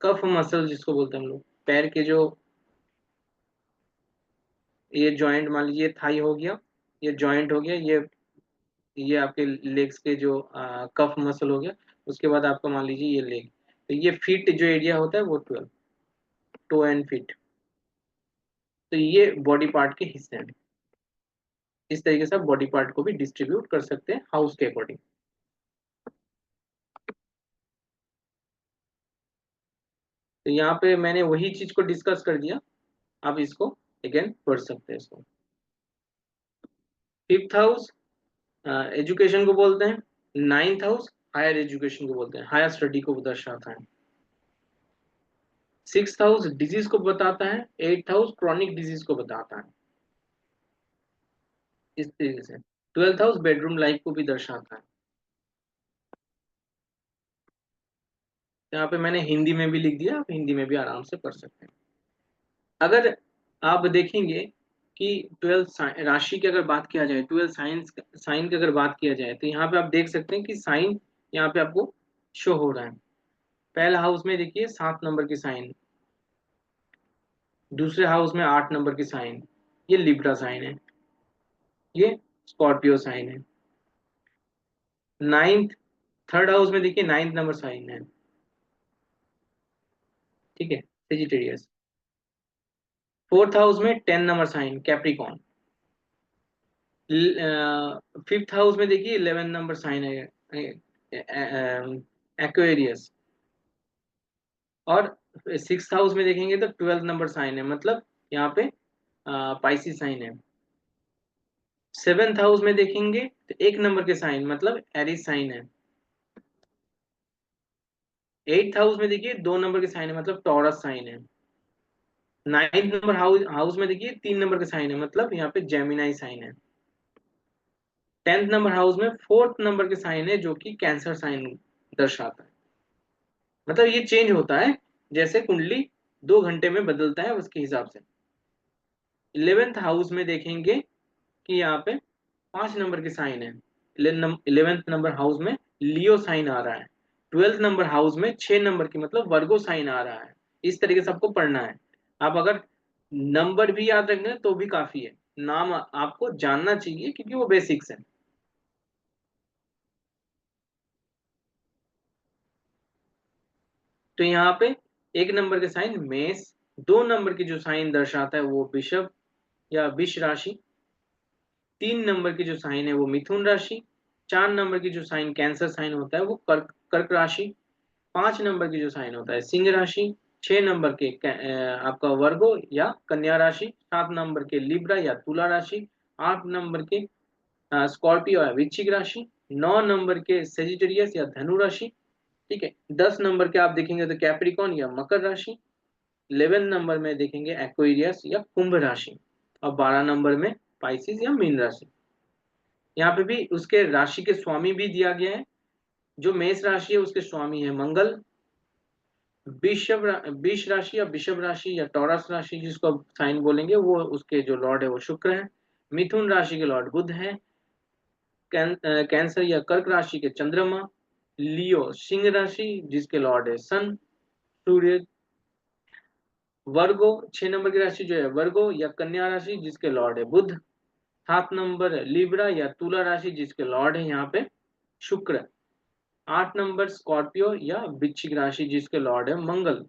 कफ मसल जिसको बोलते हैं हम लोग, पैर के जो ये जॉइंट, मान लीजिए थाई हो गया, ये जॉइंट हो गया, ये आपके लेग्स के जो कफ मसल हो गया। उसके बाद आपका मान लीजिए ये लेग, तो ये फीट जो एरिया होता है वो 12, टो एंड फीट। तो ये बॉडी पार्ट के हिस्से हैं। इस तरीके से आप बॉडी पार्ट को भी डिस्ट्रीब्यूट कर सकते हैं हाउस के अकॉर्डिंग। तो यहाँ पे मैंने वही चीज को डिस्कस कर दिया, आप इसको अगेन पढ़ सकते हैं इसको। 5th हाउस एजुकेशन को बोलते हैं। 9th हाउस हायर एजुकेशन को बोलते हैं, हायर स्टडी को दर्शाता है। 6th हाउस डिजीज को बताता है। 8th हाउस क्रॉनिक डिजीज को बताता है। इस तरीके से 12th हाउस बेडरूम लाइफ को भी दर्शाता है। यहाँ पे मैंने हिंदी में भी लिख दिया, आप हिंदी में भी आराम से पढ़ सकते हैं। अगर आप देखेंगे कि 12th राशि की अगर बात किया जाए, 12th साइंस साइन की अगर बात किया जाए, तो यहाँ पे आप देख सकते हैं कि साइन यहाँ पे आपको शो हो रहा है। पहला हाउस में देखिए 7 नंबर की साइन, दूसरे हाउस में 8 नंबर की साइन, ये लिब्रा साइन है, ये स्कॉर्पियो साइन है। नाइन्थ, थर्ड हाउस में देखिए 9th नंबर साइन है, ठीक है, सेजिटेरियस। 4th हाउस में 10 number sign Capricorn. 5th house में देखिए 11 नंबर साइन है एक्वेरियस। और 6th हाउस में देखेंगे तो 12 नंबर साइन है, मतलब यहाँ पे पाइसी साइन है। 7th हाउस में देखेंगे तो 1 नंबर के साइन, मतलब एरिस साइन है। 8th हाउस में देखिए 2 नंबर के साइन है, मतलब टॉरस साइन है। 9th नंबर हाउस में देखिए 3 नंबर के साइन है, मतलब यहाँ पे जेमिनाई साइन है। 10th नंबर हाउस में 4th नंबर के साइन है, जो कि कैंसर साइन दर्शाता है। मतलब ये चेंज होता है, जैसे कुंडली 2 घंटे में बदलता है उसके हिसाब से। 11th हाउस में देखेंगे कि यहाँ पे 5 नंबर के साइन है। 11th नंबर हाउस में लियो साइन आ रहा है। 12th नंबर हाउस में 6 नंबर की, मतलब वर्गो साइन आ रहा है। इस तरीके से आपको पढ़ना है। आप अगर नंबर भी याद रखेंगे तो भी काफी है, नाम आपको जानना चाहिए क्योंकि वो बेसिक्स है। तो यहाँ पे 1 नंबर के साइन मेष, 2 नंबर की जो साइन दर्शाता है वो वृषभ या विष राशि, 3 नंबर की जो साइन है वो मिथुन राशि, 4 नंबर की जो साइन कैंसर साइन होता है वो कर्क कर्क राशि, 5 नंबर की जो साइन होता है सिंह राशि, 6 नंबर के आपका वर्गो या कन्या राशि, 7 नंबर के लिब्रा या तुला राशि, 8 नंबर के स्कॉर्पियो या वृश्चिक राशि, 9 नंबर के सेजिटेरियस या धनु राशि, ठीक है। 10 नंबर के आप देखेंगे तो कैप्रिकॉन या मकर राशि, 11 नंबर में देखेंगे एक्वेरियस या कुंभ राशि, और 12 नंबर में पाइसिस या मीन राशि। यहाँ पे भी उसके राशि के स्वामी भी दिया गया है। जो मेष राशि है उसके स्वामी है मंगल। विष राशि या वृषभ राशि या टॉरस राशि जिसको आप साइन बोलेंगे, वो उसके जो लॉर्ड है वो शुक्र है। मिथुन राशि के लॉर्ड बुध है। कैंसर या कर्क राशि के चंद्रमा। लियो सिंह राशि जिसके लॉर्ड है सन, सूर्य। वर्गो 6 नंबर की राशि जो है वर्गो या कन्या राशि जिसके लॉर्ड है बुध। 7 नंबर लिब्रा या तुला राशि जिसके लॉर्ड है यहाँ पे शुक्र। 8 नंबर स्कॉर्पियो या वृश्चिक राशि जिसके लॉर्ड है मंगल।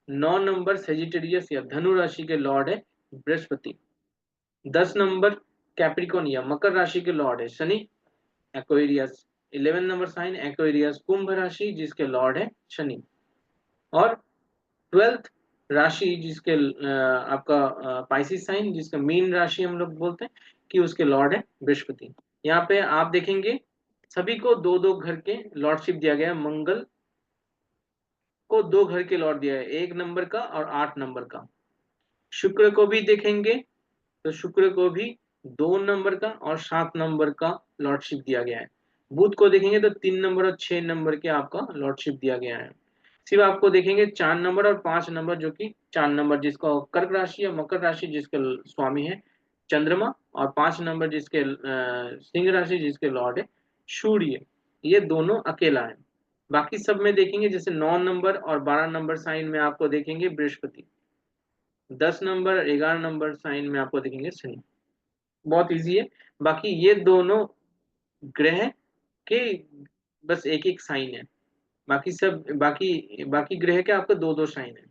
9 नंबर सेजिटेरियस या धनु राशि के लॉर्ड है बृहस्पति। 10 नंबर कैप्रिकॉन या मकर राशि के लॉर्ड है Shani, Aquarius. 11 number sign Aquarius Kumbh राशि जिसके लॉर्ड है शनि। और 12th राशि जिसके आपका पाइसिस साइन जिसका मीन राशि हम लोग बोलते हैं कि उसके लॉर्ड है बृहस्पति। यहाँ पे आप देखेंगे सभी को दो दो घर के लॉर्डशिप दिया गया है। मंगल को 2 घर के लॉर्ड दिया है, 1 नंबर का और 8 नंबर का। शुक्र को भी देखेंगे तो शुक्र को भी 2 नंबर का और 7 नंबर का लॉर्डशिप दिया गया है। बुध को देखेंगे तो 3 नंबर और 6 नंबर के आपका लॉर्डशिप दिया गया है। सिर्फ आपको देखेंगे 4 नंबर और 5 नंबर जो कि 4 नंबर जिसका कर्क राशि या मकर राशि जिसके स्वामी है चंद्रमा, और 5 नंबर जिसके सिंह राशि जिसके लॉर्ड है सूर्य, ये दोनों अकेला है। बाकी सब में देखेंगे जैसे 9 नंबर और 12 नंबर साइन में आपको देखेंगे बृहस्पति। 10 नंबर 11 नंबर साइन में आपको देखेंगे शनि। बहुत इजी है। बाकी ये दोनों ग्रह के बस एक एक साइन है। बाकी सब बाकी बाकी ग्रह के आपको दो दो साइन है।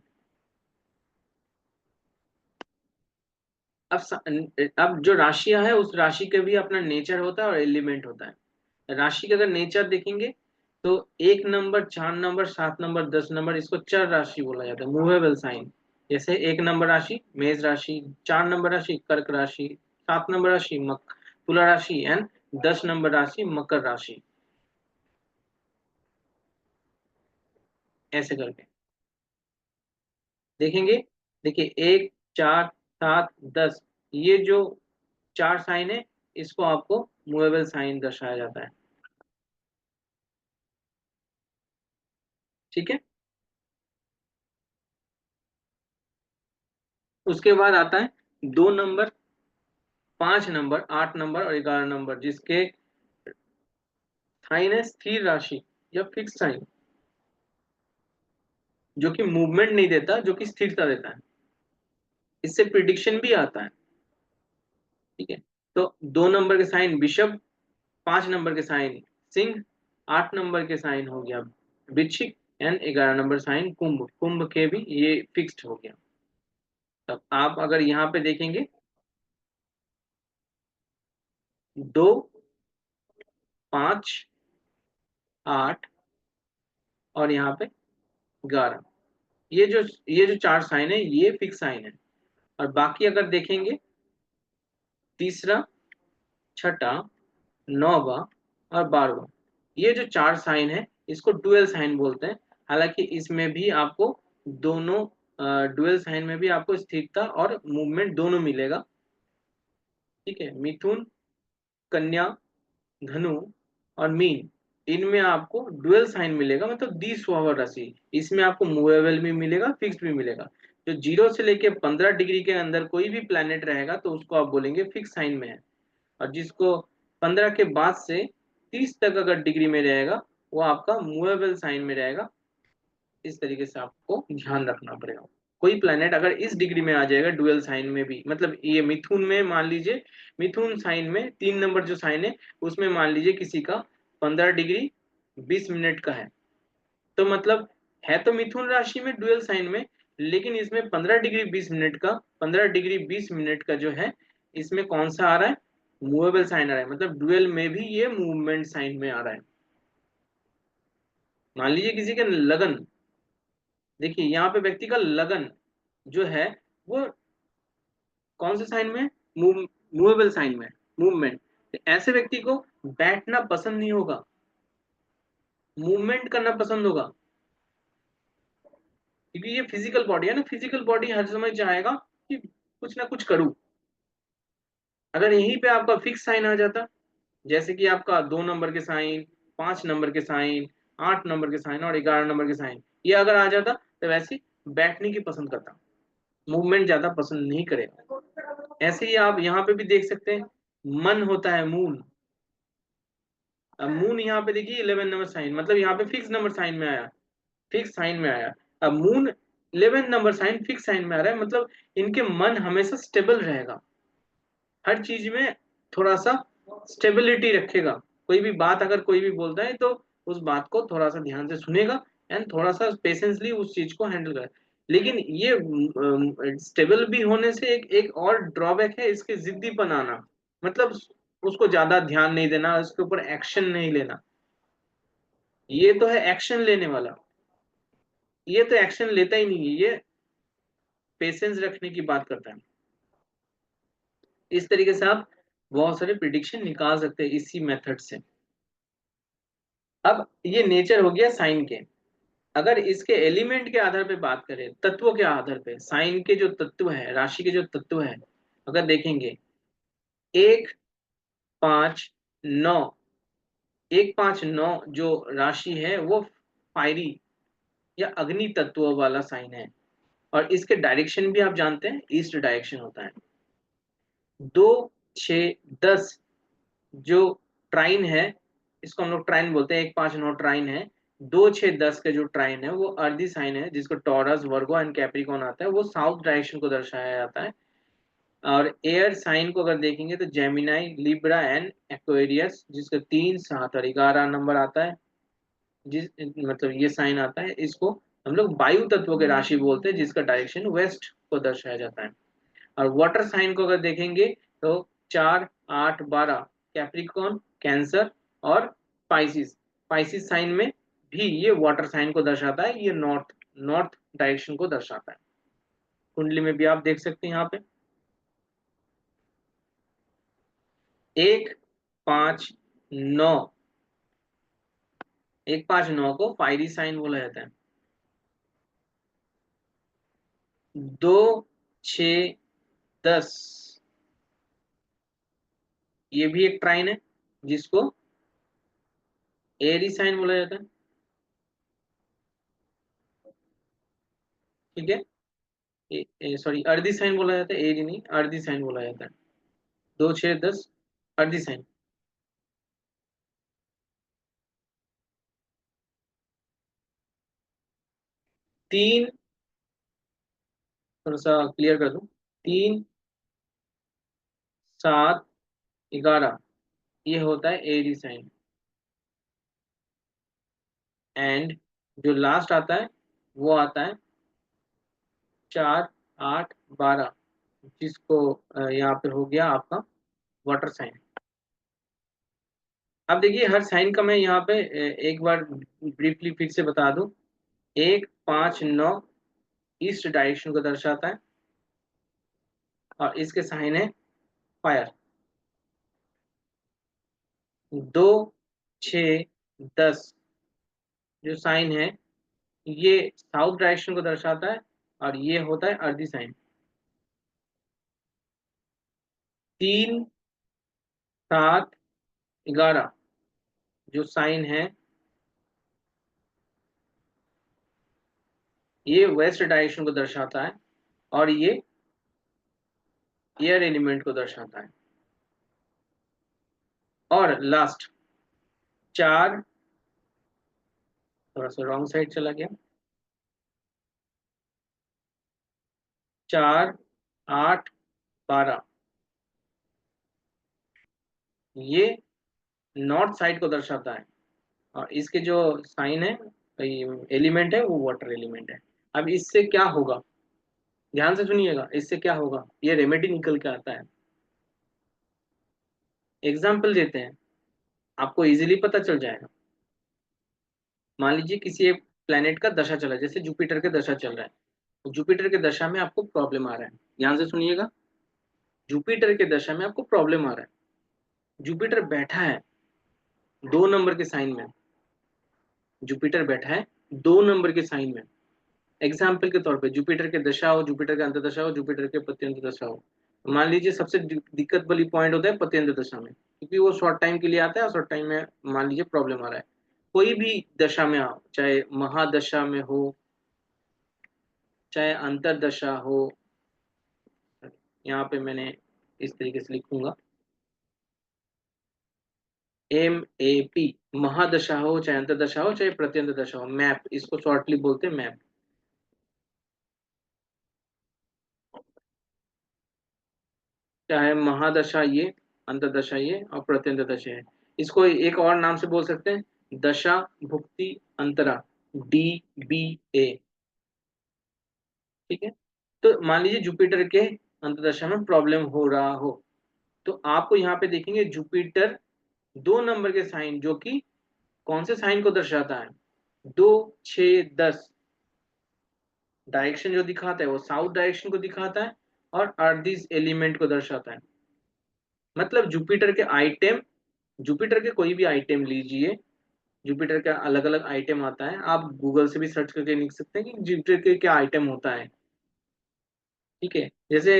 अब जो राशियां है उस राशि का भी अपना नेचर होता है और एलिमेंट होता है। राशि का अगर नेचर देखेंगे तो 1 नंबर 4 नंबर 7 नंबर 10 नंबर इसको चर राशि बोला जाता है, मूवेबल साइन। जैसे 1 नंबर राशि मेष राशि, 4 नंबर राशि कर्क राशि, 7 नंबर राशि तुला राशि एंड 10 नंबर राशि मकर राशि, ऐसे करके देखेंगे। देखिए 1 4 7 10 ये जो 4 साइन है इसको आपको मूवेबल साइन दर्शाया जाता है। ठीक है। उसके बाद आता है 2 नंबर 5 नंबर 8 नंबर और 11 नंबर जिसके साइन है स्थिर राशि या फिक्स साइन, जो कि मूवमेंट नहीं देता, जो कि स्थिरता देता है। इससे प्रिडिक्शन भी आता है। ठीक है। तो 2 नंबर के साइन बिशप, 5 नंबर के साइन सिंह, 8 नंबर के साइन हो गया वृश्चिक एंड 11 नंबर साइन कुंभ। कुंभ के भी ये फिक्स्ड हो गया। तब आप अगर यहाँ पे देखेंगे 2 5 8 और यहाँ पे 11, ये जो 4 साइन है ये फिक्स साइन है। और बाकी अगर देखेंगे तीसरा, छठा, नौवा और 12वां, ये जो 4 साइन है इसको डुअल साइन बोलते हैं। हालांकि इसमें भी आपको दोनों डुअल साइन में भी आपको स्थिरता और मूवमेंट दोनों मिलेगा। ठीक है। मिथुन, कन्या, धनु और मीन, इनमें आपको डुअल साइन मिलेगा, मतलब द्विस्वभाव राशि। इसमें आपको मूवेबल भी मिलेगा, फिक्स्ड भी मिलेगा। जो 0 से लेके 15 डिग्री के अंदर कोई भी प्लैनेट रहेगा तो उसको आप बोलेंगे फिक्स साइन में है। और जिसको 15 के बाद से 30 तक अगर डिग्री में रहेगा वो आपका मूवेबल साइन में रहेगा। इस तरीके से आपको ध्यान रखना पड़ेगा। कोई प्लैनेट अगर इस डिग्री में आ जाएगा डुअल साइन में भी, मतलब ये मिथुन में मान लीजिए, मिथुन साइन में 3 नंबर जो साइन है उसमें मान लीजिए किसी का 15 डिग्री 20 मिनट का है, तो मतलब है तो मिथुन राशि में डुअल साइन में, लेकिन इसमें 15 डिग्री 20 मिनट का, 15 डिग्री 20 मिनट का जो है इसमें कौन सा आ रहा है, मूवेबल साइन आ रहा है, मतलब डुअल में भी ये मूवमेंट साइन में आ रहा है। मान लीजिए किसी का लगन, देखिए यहाँ पे व्यक्ति का लगन जो है वो कौन से साइन में, मूवेबल साइन में, मूवमेंट। ऐसे व्यक्ति को बैठना पसंद नहीं होगा, मूवमेंट करना पसंद होगा, क्योंकि ये फिजिकल बॉडी है ना, फिजिकल बॉडी हर समय चाहेगा कि कुछ ना कुछ करूं। अगर यहीं पे आपका फिक्स साइन आ जाता, जैसे कि आपका 2 नंबर के साइन, 5 नंबर के साइन, 8 नंबर के साइन और 11 नंबर के साइन, ये अगर आ जाता तो वैसे बैठने की पसंद करता, मूवमेंट ज्यादा पसंद नहीं करेगा। ऐसे ही आप यहाँ पे भी देख सकते हैं मन होता है मून, अब मून यहाँ पे देखिए 11 नंबर साइन, मतलब यहाँ पे फिक्स नंबर साइन में आया, फिक्स साइन में आया। अब moon 11 number sign fix sign में आ रहा है, मतलब इनके मन हमेशा स्टेबल रहेगा, हर चीज में थोड़ा सा स्टेबिलिटी रखेगा। कोई भी बात अगर कोई भी बोलता है तो उस बात को थोड़ा सा ध्यान से सुनेगा एंड थोड़ा सा पेशेंसली उस चीज को हैंडल करेगा। लेकिन ये स्टेबल भी होने से एक एक और ड्रॉबैक है, इसके जिद्दीपन आना, मतलब उसको ज्यादा ध्यान नहीं देना, उसके ऊपर एक्शन नहीं लेना। ये तो है एक्शन लेने वाला, ये तो एक्शन लेता ही नहीं है, ये पेशेंस रखने की बात करता है। इस तरीके से आप बहुत सारे प्रिडिक्शन निकाल सकते हैं इसी मेथड से। अब ये नेचर हो गया साइन के। अगर इसके एलिमेंट के आधार पे बात करें, तत्वों के आधार पे, साइन के जो तत्व है, राशि के जो तत्व है, अगर देखेंगे 1 5 9, 1 5 9 जो राशि है वो फायरी या अग्नि तत्व वाला साइन है। और इसके डायरेक्शन भी आप जानते हैं, ईस्ट डायरेक्शन होता है। 2 6 10 जो ट्राइन है, इसको हम लोग ट्राइन बोलते हैं, 1 5 9 ट्राइन है। 2 6 10 का जो ट्राइन है वो अर्दी साइन है, जिसको टॉरस, वर्गो एंड कैप्रिकॉन आता है, वो साउथ डायरेक्शन को दर्शाया जाता है। और एयर साइन को अगर देखेंगे तो जेमिनाई, लिब्रा एंड एक्वेरियस, जिसका 3 7 और 11 नंबर आता है, जिस मतलब ये साइन आता है, इसको हम लोग वायु तत्वों के राशि बोलते हैं, जिसका डायरेक्शन वेस्ट को दर्शाया जाता है। और वाटर साइन को अगर देखेंगे तो 4 8 12 कैप्रिकॉन, कैंसर और पाइसिस, पाइसिस साइन में भी ये वाटर साइन को दर्शाता है, ये नॉर्थ नॉर्थ डायरेक्शन को दर्शाता है। कुंडली में भी आप देख सकते हैं यहाँ पे 1 5 9, 1 5 9 को फायरी साइन बोला जाता है। 2 6 10 ये भी एक ट्राइन है, जिसको एरी साइन बोला जाता है। ठीक है, सॉरी अर्दी साइन बोला जाता है, एरी नहीं, अर्दी साइन बोला जाता है। 2 6 10 अर्दी साइन। तीन, थोड़ा सा क्लियर कर दूं, 3 7 11 ये होता है एरी साइन। एंड जो लास्ट आता है वो आता है 4 8 12, जिसको यहाँ पे हो गया आपका वाटर साइन। अब देखिए हर साइन का मैं यहाँ पे एक बार ब्रीफली फिर से बता दूं। 1 5 9 ईस्ट डायरेक्शन को दर्शाता है, और इसके साइन है फायर। 2 6 10 जो साइन है ये साउथ डायरेक्शन को दर्शाता है, और ये होता है अर्दी साइन। 3 7 11 जो साइन है ये वेस्ट डायरेक्शन को दर्शाता है, और ये एयर एलिमेंट को दर्शाता है। और लास्ट 4, थोड़ा सा रॉन्ग साइड चला गया, 4 8 12 ये नॉर्थ साइड को दर्शाता है, और इसके जो साइन है, एलिमेंट है, वो वाटर एलिमेंट है। अब इससे क्या होगा, ध्यान से सुनिएगा, इससे क्या होगा, ये रेमेडी निकल के आता है। एग्जाम्पल देते हैं, आपको इजीली पता चल जाएगा। मान लीजिए किसी एक प्लेनेट का दशा चला है, जैसे जुपिटर के दशा चल रहा है, तो जुपिटर के दशा में आपको प्रॉब्लम आ रहा है, ध्यान से सुनिएगा। जुपिटर के दशा में आपको प्रॉब्लम आ रहा है, जुपिटर बैठा है 2 नंबर के साइन में, जुपिटर बैठा है 2 नंबर के साइन में। एग्जाम्पल के तौर पे जुपिटर के दशा हो, जुपिटर के अंतर्दशा हो, जुपिटर के प्रत्यंत दशा हो, मान लीजिए सबसे दिक्कत वाली पॉइंट होता है प्रत्यंत दशा में, क्योंकि वो शॉर्ट टाइम के लिए आता है, और शॉर्ट टाइम में मान लीजिए प्रॉब्लम आ रहा है। कोई भी दशा में आओ, चाहे महादशा में हो, चाहे अंतरदशा हो, यहाँ पे मैंने इस तरीके से लिखूंगा, MAP, महादशा हो चाहे अंतर्दशा हो चाहे प्रत्यंत दशा हो, मैप, इसको शॉर्टली बोलते हैं मैप। चाहे महादशा ये, अंतर्दशा ये और प्रत्यंत दशा है। इसको एक और नाम से बोल सकते हैं, दशा भुक्ति अंतरा, DBA। ठीक है। तो मान लीजिए जुपिटर के अंतर्दशा में प्रॉब्लम हो रहा हो, तो आपको यहाँ पे देखेंगे जुपिटर 2 नंबर के साइन, जो कि कौन से साइन को दर्शाता है, 2, 6, 10, डायरेक्शन जो दिखाता है वो साउथ डायरेक्शन को दिखाता है और अर्दिश एलिमेंट को दर्शाता है। मतलब जुपिटर के आइटम, जुपिटर के कोई भी आइटम लीजिए, जुपिटर का अलग अलग आइटम आता है, आप गूगल से भी सर्च करके लिख सकते हैं कि जुपिटर के क्या आइटम होता है। ठीक है। जैसे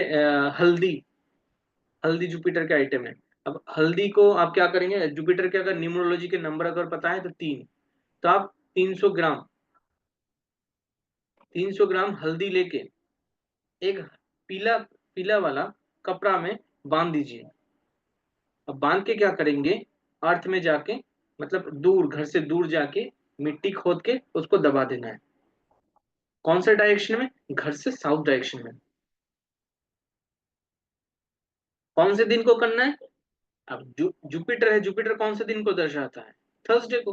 हल्दी, हल्दी जुपिटर के आइटम है। अब हल्दी को आप क्या करेंगे, जुपिटर के अगर न्यूमरोलॉजी के नंबर अगर पता है तो 3, तो आप 300 ग्राम, 300 ग्राम हल्दी लेके एक पीला, पीला वाला कपड़ा में बांध दीजिए। अब बांध के क्या करेंगे, अर्थ में जाके, मतलब दूर, घर से दूर जाके मिट्टी खोद के उसको दबा देना है। कौन से डायरेक्शन में, घर से साउथ डायरेक्शन में। कौन से दिन को करना है, अब जुपिटर है, जुपिटर कौन से दिन को दर्शाता है, थर्सडे को।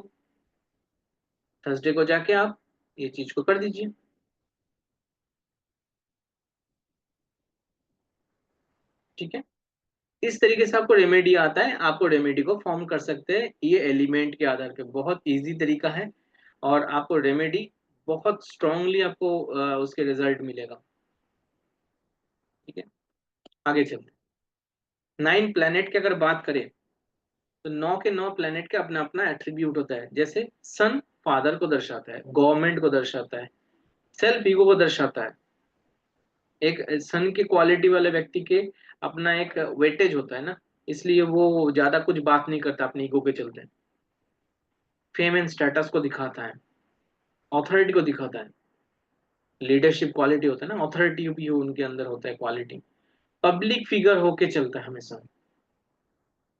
थर्सडे को जाके आप ये चीज को कर दीजिए। ठीक है। इस तरीके से आपको रेमेडी आता है, आपको रेमेडी को फॉर्म कर सकते हैं ये एलिमेंट के आधार पे, बहुत इजी तरीका है। और आपको रेमेडी बहुत स्ट्रांगली आपको उसके रिजल्ट मिलेगा। ठीक है। आगे चलते, 9 प्लैनेट की अगर बात करें, तो 9 के 9 प्लैनेट का अपना अपना एट्रीब्यूट होता है। जैसे सन फादर को दर्शाता है, गवर्नमेंट को दर्शाता है, सेल्फ ईगो को दर्शाता है। एक सन की क्वालिटी वाले व्यक्ति के अपना एक वेटेज होता है ना, इसलिए वो ज्यादा कुछ बात नहीं करता अपने ईगो के चलते। फेम एंड स्टेटस को दिखाता है, ऑथोरिटी को दिखाता है, लीडरशिप क्वालिटी होता है ना, ऑथोरिटी भी उनके अंदर होता है क्वालिटी। पब्लिक फिगर होके चलता है हमेशा।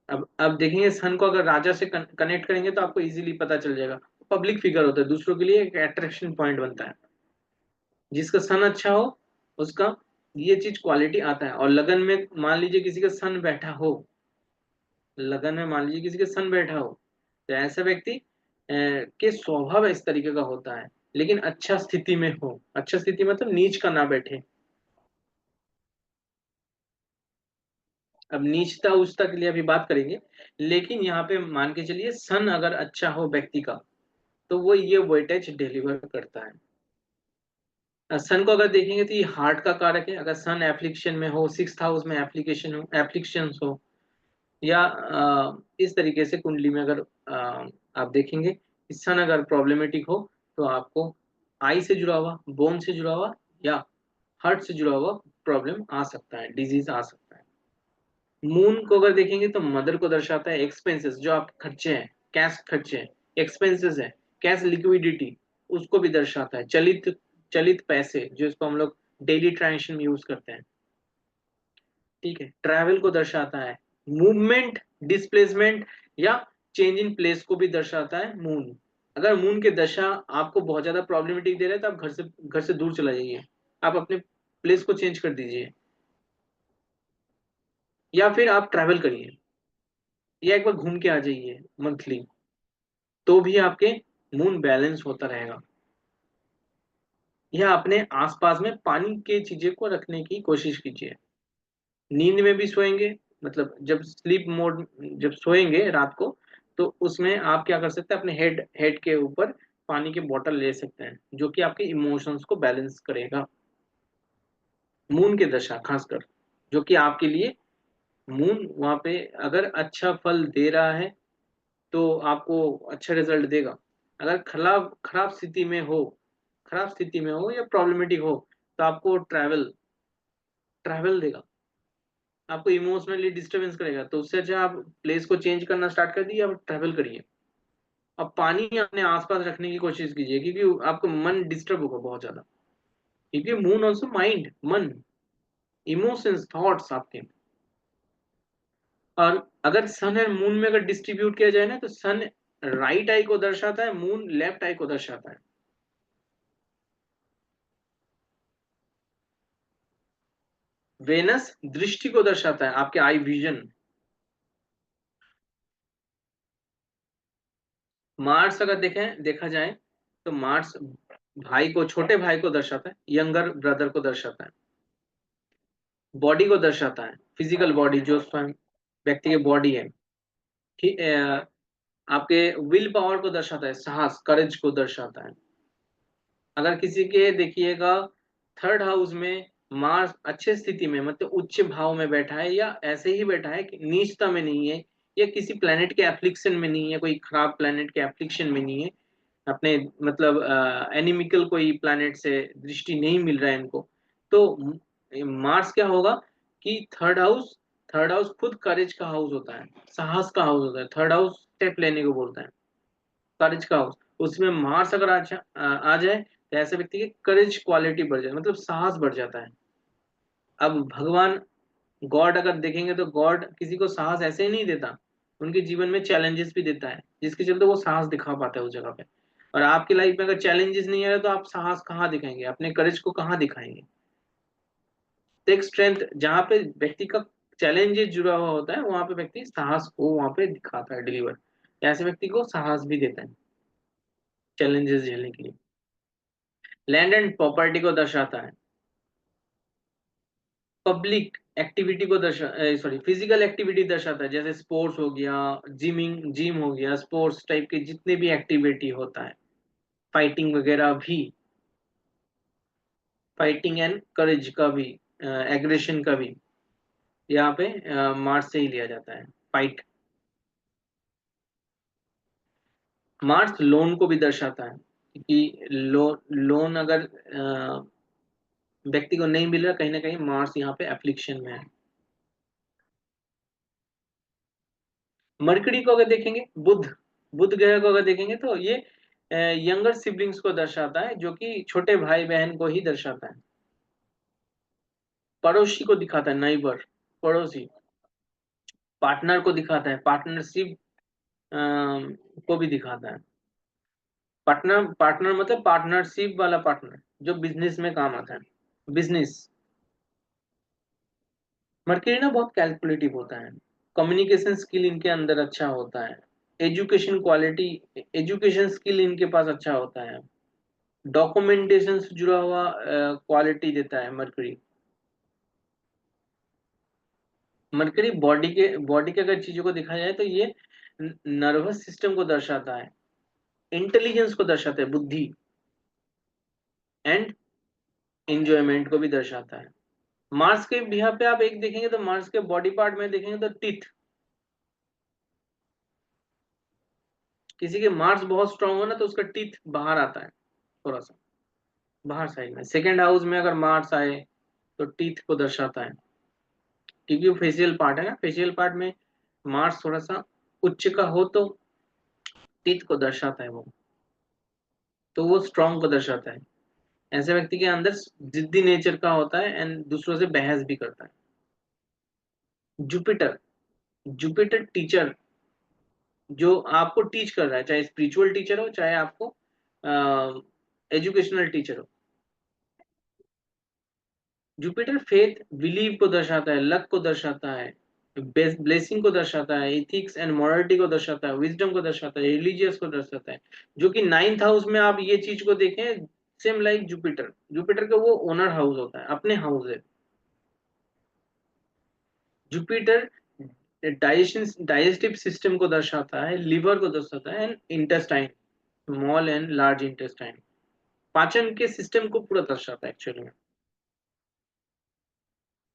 अब देखेंगे सन को अगर राजा से कनेक्ट करेंगे तो आपको इजीली पता चल जाएगा। पब्लिक फिगर होता है, दूसरों के लिए एक अट्रैक्शन पॉइंट बनता है। जिसका सन अच्छा हो उसका ये चीज क्वालिटी आता है। और लगन में मान लीजिए किसी का सन बैठा हो, लगन में मान लीजिए किसी का सन बैठा हो, तो ऐसा व्यक्ति के स्वभाव इस तरीके का होता है, लेकिन अच्छा स्थिति में हो। अच्छा स्थिति मतलब नीच का ना बैठे। अब नीचता उच्चता के लिए अभी बात करेंगे, लेकिन यहाँ पे मान के चलिए सन अगर अच्छा हो व्यक्ति का, तो वो ये वेटेज डिलीवर करता है। सन को अगर देखेंगे तो ये हार्ट का कारक है। अगर सन एफ्लिक्शन में हो, 6th हाउस में एप्लीकेशन हो, एफ्लिक्शन हो, या इस तरीके से कुंडली में अगर आप देखेंगे कि सन अगर प्रॉब्लमेटिक हो, तो आपको आई से जुड़ा हुआ, बोन से जुड़ा हुआ या हार्ट से जुड़ा हुआ प्रॉब्लम आ सकता है, डिजीज आ सकता है। मून को अगर देखेंगे तो मदर को दर्शाता है, एक्सपेंसेस जो आपके खर्चे हैं, कैश खर्चे हैं, एक्सपेंसेस है, कैश लिक्विडिटी, उसको भी दर्शाता है। चलित, चलित पैसे जो इसको हम लोग डेली ट्रांजेक्शन में यूज करते हैं। ठीक है। ट्रैवल को दर्शाता है, मूवमेंट, डिस्प्लेसमेंट या चेंज इन प्लेस को भी दर्शाता है मून। अगर मून के दशा आपको बहुत ज्यादा प्रॉब्लमेटिक दे रहे हैं तो आप घर से दूर चला जाइए, आप अपने प्लेस को चेंज कर दीजिए, या फिर आप ट्रैवल करिए, या एक बार घूम के आ जाइए मंथली, तो भी आपके मून बैलेंस होता रहेगा। या अपने आसपास में पानी के चीजें को रखने की कोशिश कीजिए। नींद में भी सोएंगे, मतलब जब स्लीप मोड, जब सोएंगे रात को, तो उसमें आप क्या कर सकते हैं, अपने हेड हेड के ऊपर पानी की बोतल ले सकते हैं, जो कि आपके इमोशंस को बैलेंस करेगा। मून के दशा खासकर, जो कि आपके लिए, मून वहां पे अगर अच्छा फल दे रहा है तो आपको अच्छा रिजल्ट देगा। अगर खराब खराब स्थिति में हो, खराब स्थिति में हो या प्रॉब्लमेटिक हो, तो आपको ट्रैवल, ट्रैवल देगा, आपको इमोशनली डिस्टरबेंस करेगा। तो उससे अच्छा आप प्लेस को चेंज करना स्टार्ट कर दिए, आप ट्रैवल करिए। अब पानी अपने आसपास रखने की कोशिश कीजिए, क्योंकि आपका मन डिस्टर्ब होगा बहुत ज्यादा। क्योंकि मून ऑल्सो माइंड, मन, इमोशंस, थॉट्स आपके। और अगर सन और मून में अगर डिस्ट्रीब्यूट किया जाए ना, तो सन राइट आई को दर्शाता है, मून लेफ्ट आई को दर्शाता है। वेनस दृष्टि को दर्शाता है, आपके आई विजन। मार्स अगर देखें, देखा जाए तो मार्स भाई को, छोटे भाई को दर्शाता है, यंगर ब्रदर को दर्शाता है। बॉडी को दर्शाता है, फिजिकल बॉडी जो स्वयं व्यक्ति की बॉडी है। ठीक, आपके विल पावर को दर्शाता है, साहस, करेज को दर्शाता है। अगर किसी के देखिएगा थर्ड हाउस में मार्स अच्छे स्थिति में, मतलब उच्च भाव में बैठा है, या ऐसे ही बैठा है कि नीचता में नहीं है, या किसी प्लेनेट के एफ्लिक्शन में नहीं है, कोई खराब प्लेनेट के एफ्लिक्शन में नहीं है, अपने मतलब एनिमिकल कोई प्लैनेट से दृष्टि नहीं मिल रहा है इनको, तो मार्स क्या होगा कि थर्ड हाउस खुद करेज का हाउस होता है, साहस का हाउस होता है। थर्ड हाउस स्टेप लेने को बोलता है, करेज का हाउस। उसमें मार्स अगर आ जाए तो ऐसे व्यक्ति की करेज क्वालिटी बढ़ जाए, मतलब साहस बढ़ जाता है। अब भगवान, गॉड अगर देखेंगे तो गॉड किसी को साहस ऐसे ही नहीं देता, उनके जीवन में चैलेंजेस भी देता है, जिसके चलते वो साहस दिखा पाता है उस जगह पे। और आपकी लाइफ में अगर चैलेंजेस नहीं आ रहे तो आप साहस कहाँ दिखाएंगे, अपने करेज को कहाँ दिखाएंगे। तो एक स्ट्रेंथ जहाँ पे व्यक्ति का चैलेंजेस जुड़ा हुआ होता है, वहां पे व्यक्ति साहस को वहां पे दिखाता है, डिलीवर, ऐसे व्यक्ति को साहस भी देता है चैलेंजेस झेलने के लिए। लैंड एंड प्रॉपर्टी को दर्शाता है, पब्लिक एक्टिविटी को सॉरी फिजिकल एक्टिविटी दर्शाता है, जैसे स्पोर्ट्स हो गया, जिम हो गया, स्पोर्ट्स टाइप के जितने भी एक्टिविटी होता है, फाइटिंग वगैरह भी, फाइटिंग एंड करेज का भी, एग्रेशन का भी यहाँ पे मार्स से ही लिया जाता है, फाइट। मार्स लोन को भी दर्शाता है, कि लोन अगर व्यक्ति को नहीं मिल रहा, कहीं ना कहीं मार्स यहाँ पे एफ्लिक्शन में है। मरकरी को अगर देखेंगे, बुध ग्रह को अगर देखेंगे तो ये यंगर सिबलिंग्स को दर्शाता है, जो कि छोटे भाई बहन को ही दर्शाता है। पड़ोसी को दिखाता है, नाइबर, पड़ोसी। पार्टनर को दिखाता है, पार्टनरशिप को भी दिखाता है। पार्टनर पार्टनर मतलब पार्टनरशिप वाला पार्टनर, जो बिजनेस में काम आता है, बिजनेस। मर्क्यूरी ना बहुत कैलकुलेटिव होता है, कम्युनिकेशन स्किल इनके अंदर अच्छा होता है, एजुकेशन क्वालिटी, एजुकेशन स्किल इनके पास अच्छा होता है, डॉक्यूमेंटेशन से जुड़ा हुआ क्वालिटी देता है मरकरी। मरकरी बॉडी के अगर चीजों को देखा जाए तो ये नर्वस सिस्टम को दर्शाता है, इंटेलिजेंस को दर्शाता है, बुद्धि एंड एंजॉयमेंट को भी दर्शाता है। मार्स के बिहार पे आप एक देखेंगे तो मार्स के बॉडी पार्ट में देखेंगे तो टीथ, किसी के मार्स बहुत स्ट्रांग हो ना तो उसका टीथ बाहर आता है, थोड़ा सा बाहर साइड में। सेकेंड हाउस में अगर मार्स आए तो टीथ को दर्शाता है, क्योंकि वो फेशियल पार्ट है ना, फेशियल पार्ट में मार्स थोड़ा सा उच्च का हो तो टीथ को दर्शाता है वो, तो वो स्ट्रांग को दर्शाता है। ऐसे व्यक्ति के अंदर जिद्दी नेचर का होता है एंड दूसरों से बहस भी करता है। जुपिटर, जुपिटर टीचर, जो आपको टीच कर रहा है, चाहे स्पिरिचुअल टीचर हो चाहे आपको एजुकेशनल टीचर हो। जुपिटर फेथ बिलीव को दर्शाता है, लक को दर्शाता है, ब्लेसिंग को दर्शाता है, इथिक्स एंड मॉरलिटी को दर्शाता है, विजडम को दर्शाता है, रिलीजियस को दर्शाता है। जो कि नाइन्थ हाउस में आप ये चीज को देखें, सेम लाइक जुपिटर, जुपिटर का वो ओनर हाउस होता है, अपने हाउस है। जुपिटर डाइजेस्टिव सिस्टम को दर्शाता है, लिवर को दर्शाता है and intestine, small and large intestine, पाचन के सिस्टम को पूरा दर्शाता है एक्चुअली में।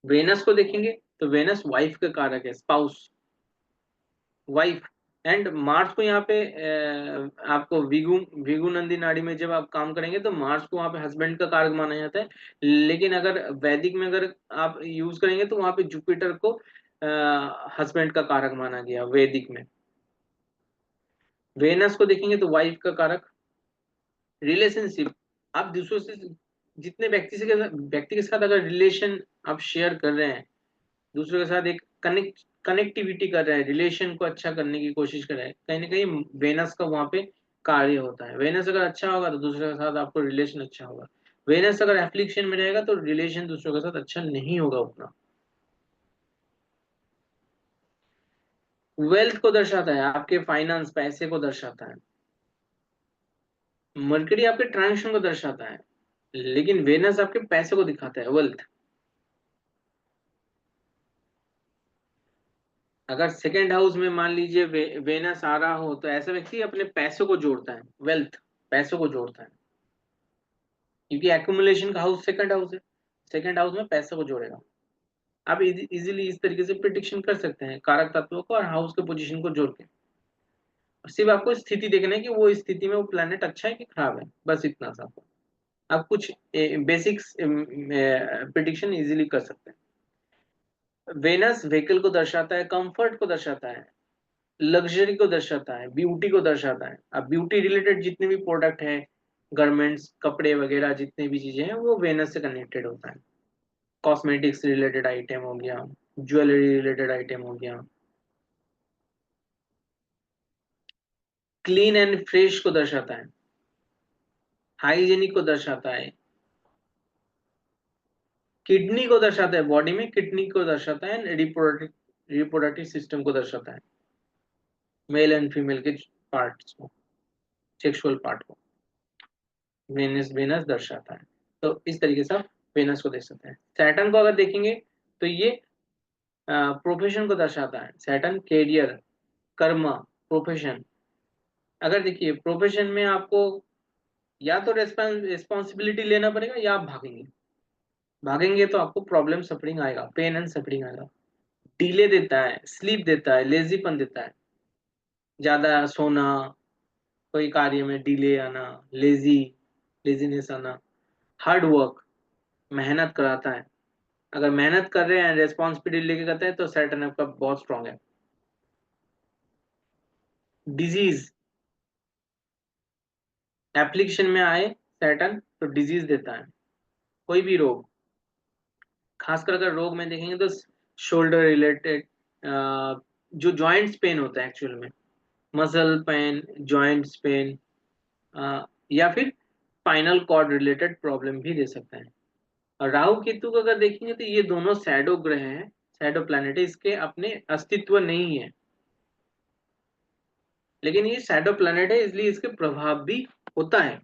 वेनस को देखेंगे तो वेनस वाइफ का कारक है, स्पाउस, वाइफ। एंड मार्स को यहाँ पे आपको विगु विगु नंदी नाड़ी में जब आप काम करेंगे तो मार्स को वहाँ पे हस्बैंड का कारक माना जाता है। लेकिन अगर वैदिक में अगर आप यूज करेंगे तो वहाँ पे जुपिटर को हस्बैंड का कारक माना गया वैदिक में। वेनस को देखेंगे तो वाइफ का कारक, रिलेशनशिप, आप दूसरों से, जितने व्यक्ति के साथ अगर रिलेशन आप शेयर कर रहे हैं, दूसरों के साथ एक कनेक्ट कनेक्टिविटी कर रहा है, रिलेशन को अच्छा करने की कोशिश कर रहा है, कहीं ना कहीं वेनस का वहां पे कार्य होता है। वेनस अगर अच्छा होगा तो दूसरे के साथ आपको रिलेशन अच्छा होगा। वेनस अगर एफ्लिक्शन में रहेगा तो रिलेशन दूसरों के साथ अच्छा नहीं होगा उतना। वेल्थ को दर्शाता है, आपके फाइनेंस, पैसे को दर्शाता है। मर्करी आपके ट्रांजेक्शन को दर्शाता है, लेकिन वेनस आपके पैसे को दिखाता है, वेल्थ। अगर सेकेंड हाउस में मान लीजिए वेनस आ रहा हो तो ऐसा व्यक्ति अपने पैसों को जोड़ता है, वेल्थ, पैसों को जोड़ता है, क्योंकि एक्यूमुलेशन का हाउस सेकंड हाउस है, सेकंड हाउस में पैसे को जोड़ेगा। आप इजीली इस तरीके से प्रिडिक्शन कर सकते हैं कारक तत्वों को और हाउस के पोजीशन को जोड़ के। और सिर्फ आपको स्थिति देखना है कि वो स्थिति में वो प्लेनेट अच्छा है कि खराब है, बस इतना सा। आप कुछ बेसिक्स प्रिडिक्शन इजीली कर सकते हैं। वेनस व्हीकल को दर्शाता है, कंफर्ट को दर्शाता है, लग्जरी को दर्शाता है, ब्यूटी को दर्शाता है। अब ब्यूटी रिलेटेड जितने भी प्रोडक्ट है, गारमेंट्स, कपड़े वगैरह जितने भी चीजें हैं वो वेनस से कनेक्टेड होता है। कॉस्मेटिक्स रिलेटेड आइटम हो गया, ज्वेलरी रिलेटेड आइटम हो गया। क्लीन एंड फ्रेश को दर्शाता है, हाइजीनिक को दर्शाता है, किडनी को दर्शाता है, बॉडी में किडनी को दर्शाता है, रिप्रोडक्टिव रिप्रोडक्टिव सिस्टम को दर्शाता है, मेल एंड फीमेल के पार्ट्स को, सेक्सुअल पार्ट को वेनस वेनस दर्शाता है। तो इस तरीके से आप वेनस को देख सकते हैं। सैटर्न को अगर देखेंगे तो ये प्रोफेशन को दर्शाता है। सैटर्न कैरियर, कर्म, प्रोफेशन। अगर देखिए प्रोफेशन में आपको या तो रिस्पॉन्सिबिलिटी लेना पड़ेगा या आप भागेंगे। भागेंगे तो आपको प्रॉब्लम सफरिंग आएगा, पेन एंड सफरिंग आएगा। डिले देता है, स्लीप देता है, लेजीपन देता है, ज्यादा सोना, कोई कार्य में डिले आना, लेजीनेस आना। हार्ड वर्क, मेहनत कराता है। अगर मेहनत कर रहे हैं, रेस्पॉन्सिबिलिटी लेके करते हैं तो सैटर्न आपका बहुत स्ट्रांग है। डिजीज, एप्लीकेशन में आए सैटर्न तो डिजीज देता है, कोई भी रोग। खासकर अगर रोग में देखेंगे तो शोल्डर रिलेटेड, जो जॉइंट्स पेन होता है एक्चुअल में, मसल पेन, जॉइंट्स पेन, या फिर स्पाइनल कॉर्ड रिलेटेड प्रॉब्लम भी दे सकता है। और राहु केतु को अगर देखेंगे तो ये दोनों शैडो ग्रह हैं, शैडो प्लैनेट है, इसके अपने अस्तित्व नहीं है, लेकिन ये शैडो प्लैनेट है इसलिए इसके प्रभाव भी होता है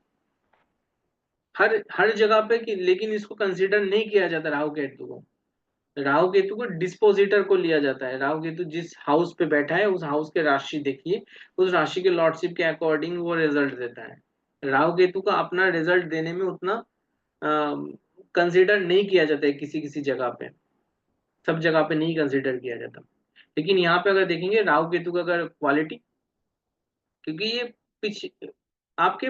हर हर जगह पे लेकिन इसको कंसीडर नहीं किया जाता राहु केतु को। राहु केतु को डिस्पोजिटर को लिया जाता है। राहु केतु जिस हाउस पे बैठा है उस हाउस के राशि देखिए, उस राशि के लॉर्डशिप के अकॉर्डिंग वो रिजल्ट देता है। राहु केतु का अपना रिजल्ट देने में उतना कंसीडर नहीं किया जाता है, किसी किसी जगह पे, सब जगह पे नहीं कंसीडर किया जाता। लेकिन यहाँ पे अगर देखेंगे राहु केतु का अगर क्वालिटी, क्योंकि ये पिछ आपके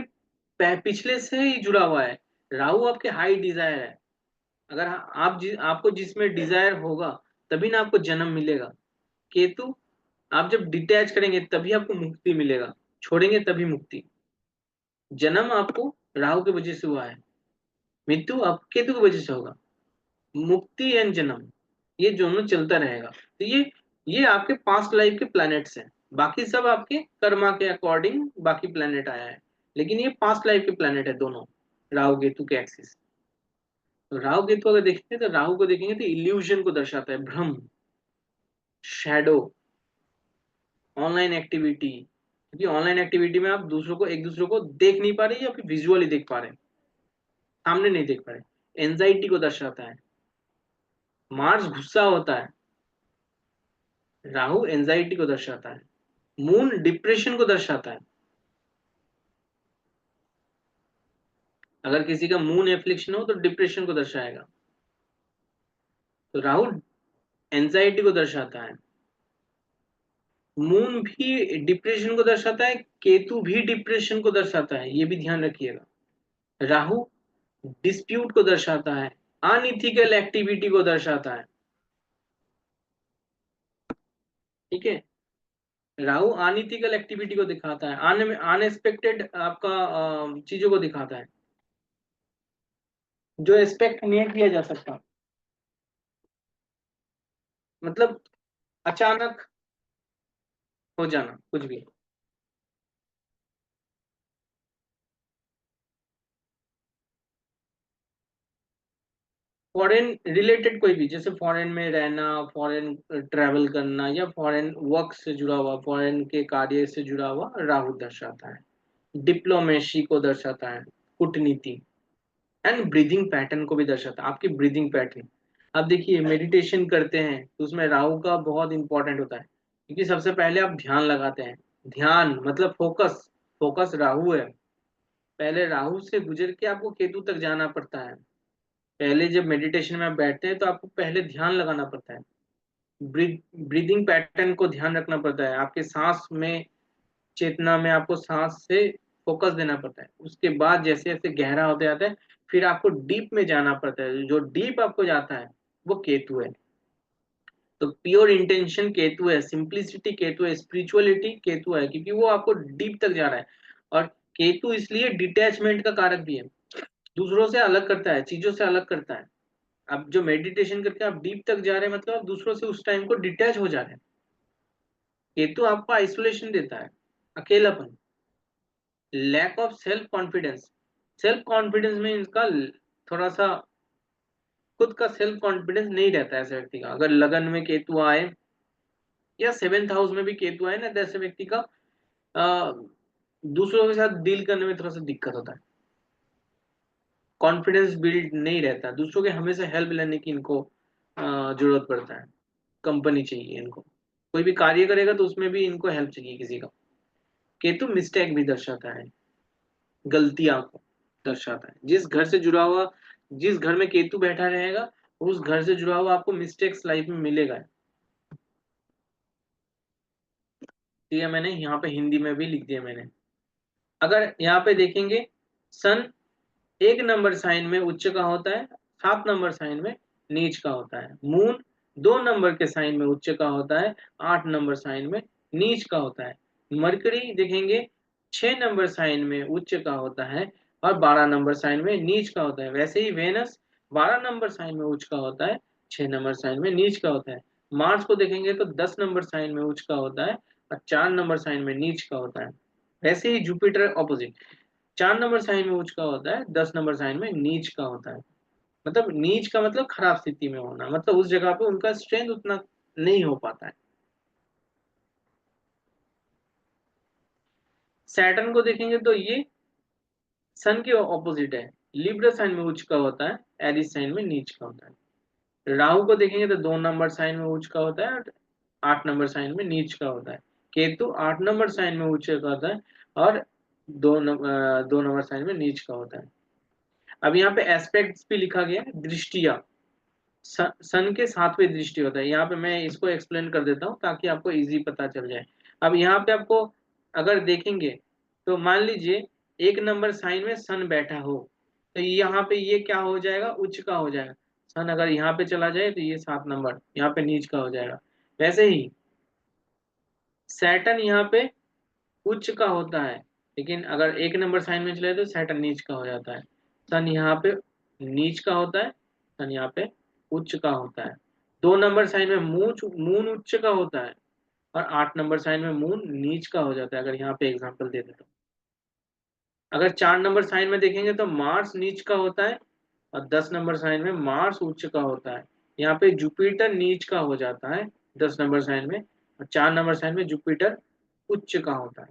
पिछले से ही जुड़ा हुआ है। राहु आपके हाई डिजायर है। अगर आपको जिसमें डिजायर होगा तभी ना आपको जन्म मिलेगा। केतु, आप जब डिटैच करेंगे तभी आपको मुक्ति मिलेगा, छोड़ेंगे तभी मुक्ति। जन्म आपको राहु की वजह से हुआ है, मृत्यु आप केतु की वजह से होगा। मुक्ति एंड जन्म ये दोनों चलता रहेगा। तो ये आपके पास्ट लाइफ के प्लैनेट्स हैं। बाकी सब आपके कर्मा के अकॉर्डिंग बाकी प्लैनेट आया है, लेकिन ये पास्ट लाइफ के प्लैनेट है दोनों, राहु केतु के एक्सिस। तो राहु केतु अगर देखेंगे तो राहु को देखेंगे तो इल्यूजन को दर्शाता है, भ्रम, शैडो, ऑनलाइन एक्टिविटी। क्योंकि ऑनलाइन एक्टिविटी में आप दूसरों को एक दूसरे को देख नहीं पा रहे या फिर विजुअली देख पा रहे हैं, सामने नहीं देख पा रहे। एंजाइटी को दर्शाता है, मार्स गुस्सा होता है, राहु एंजाइटी को दर्शाता है। मून डिप्रेशन को दर्शाता है। अगर किसी का मून एफ्लिक्शन हो तो डिप्रेशन को दर्शाएगा। तो राहु एंजाइटी को दर्शाता है। मून भी डिप्रेशन को दर्शाता है, केतु भी डिप्रेशन को दर्शाता है, ये भी ध्यान रखिएगा। राहु डिस्प्यूट को दर्शाता है, अनइथिकल एक्टिविटी को दर्शाता है। ठीक है, राहु अनइथिकल एक्टिविटी को दिखाता है, अनएक्सपेक्टेड आपका चीजों को दिखाता है, जो एक्सपेक्ट नहीं किया जा सकता। मतलब अचानक हो जाना कुछ भी। फॉरेन रिलेटेड कोई भी, जैसे फॉरेन में रहना, फॉरेन ट्रैवल करना, या फॉरेन वर्क से जुड़ा हुआ, फॉरेन के कार्य से जुड़ा हुआ राहु दर्शाता है। डिप्लोमेसी को दर्शाता है, कूटनीति। एंड ब्रीदिंग पैटर्न को भी दर्शाता है, आपकी ब्रीदिंग पैटर्न। अब देखिए मेडिटेशन करते हैं तो उसमें राहु का बहुत इंपॉर्टेंट होता है, क्योंकि सबसे पहले आप ध्यान लगाते हैं। ध्यान मतलब फोकस, फोकस राहु है। पहले राहु से गुजर के आपको केतु तक जाना पड़ता है। पहले जब मेडिटेशन में आप बैठते हैं तो आपको पहले ध्यान लगाना पड़ता है। ब्रीदिंग पैटर्न को ध्यान रखना पड़ता है, आपके सांस में, चेतना में आपको सांस से फोकस देना पड़ता है। उसके बाद जैसे जैसे गहरा होते जाता है, फिर आपको डीप में जाना पड़ता है। जो डीप आपको जाता है वो केतु है। तो प्योर इंटेंशन केतु है, सिंप्लिसिटी केतु है, स्पिरिचुअलिटी केतु है, क्योंकि वो आपको डीप तक जा रहा है। और केतु इसलिए डिटैचमेंट का कारक भी है, दूसरों से अलग करता है, चीजों से अलग करता है। अब जो मेडिटेशन करके आप डीप तक जा रहे हैं, मतलब आप दूसरों से उस टाइम को डिटैच हो जा रहे हैं। केतु आपको आइसोलेशन देता है, अकेलापन, lack of self confidence. Self confidence में इनका थोड़ा सा खुद का सेल्फ कॉन्फिडेंस नहीं रहता है ऐसे व्यक्ति का। अगर लगन में केतु आए या सेवेंथ हाउस में भी केतु आए ना, तो ऐसे व्यक्ति का आ, दूसरों के साथ डील करने में थोड़ा सा दिक्कत होता है। कॉन्फिडेंस बिल्ड नहीं रहता, दूसरों के हमेशा हेल्प लेने की इनको जरूरत पड़ता है। कंपनी चाहिए इनको, कोई भी कार्य करेगा तो उसमें भी इनको हेल्प चाहिए किसी का। केतु मिस्टेक भी दर्शाता है, गलतियां को दर्शाता है। जिस घर से जुड़ा हुआ, जिस घर में केतु बैठा रहेगा, उस घर से जुड़ा हुआ आपको मिस्टेक्स लाइफ में मिलेगा। ठीक है, मैंने यहाँ पे हिंदी में भी लिख दिया मैंने। अगर यहाँ पे देखेंगे, सन एक नंबर साइन में उच्च का होता है, 7 नंबर साइन में नीच का होता है। मून 2 नंबर के साइन में उच्च का होता है, 8 नंबर साइन में नीच का होता है। मरकरी देखेंगे 6 नंबर साइन में उच्च का होता है और 12 नंबर साइन में नीच का होता है। वैसे ही वेनस 12 नंबर साइन में उच्च का होता है, 6 नंबर साइन में नीच का होता है। मार्स को देखेंगे तो 10 नंबर साइन में उच्च का होता है और 4 नंबर साइन में नीच का होता है। वैसे ही जुपिटर ऑपोजिट, 4 नंबर साइन में उच्च का होता है, 10 नंबर साइन में नीच का होता है। मतलब नीच का मतलब खराब स्थिति में होना, मतलब उस जगह पे उनका स्ट्रेंथ उतना नहीं हो पाता है। सैटर्न को देखेंगे तो ये सन के ऑपोजिट है, लिब्रा साइन में उच्च का होता है, एरिस साइन में नीच का होता है। राहु को देखेंगे तो 2 नंबर साइन में उच्च का होता है और 8 नंबर साइन में नीच का होता है। केतु 8 नंबर साइन में उच्च का होता है और 2 नंबर साइन में नीच का होता है। अब यहाँ पे एस्पेक्ट्स भी लिखा गया है, दृष्टिया। सन के 7वें दृष्टि होता है। यहाँ पे मैं इसको एक्सप्लेन कर देता हूँ ताकि आपको इजी पता चल जाए। अब यहाँ पे आपको अगर देखेंगे तो मान लीजिए 1 नंबर साइन में सन बैठा हो, तो यहाँ पे ये क्या हो जाएगा, उच्च का हो जाएगा। सन अगर यहाँ पे चला जाए तो ये 7 नंबर यहाँ पे नीच का हो जाएगा। वैसे ही सैटर्न यहाँ पे उच्च का होता है, लेकिन अगर 1 नंबर साइन में चले तो सैटर्न नीच का हो जाता है। सन यहाँ पे नीच का होता है, सन यहाँ पे उच्च का होता है। 2 नंबर साइन में मून मून उच्च का होता है और 8 नंबर साइन में मून नीच का हो जाता है। अगर यहाँ पे एग्जांपल दे दे तो, अगर 4 नंबर साइन में देखेंगे तो मार्स नीच का होता है और 10 नंबर साइन में मार्स उच्च का होता है। यहाँ पे जुपिटर नीच का हो जाता है 10 नंबर साइन में, और 4 नंबर साइन में जुपिटर उच्च का होता है।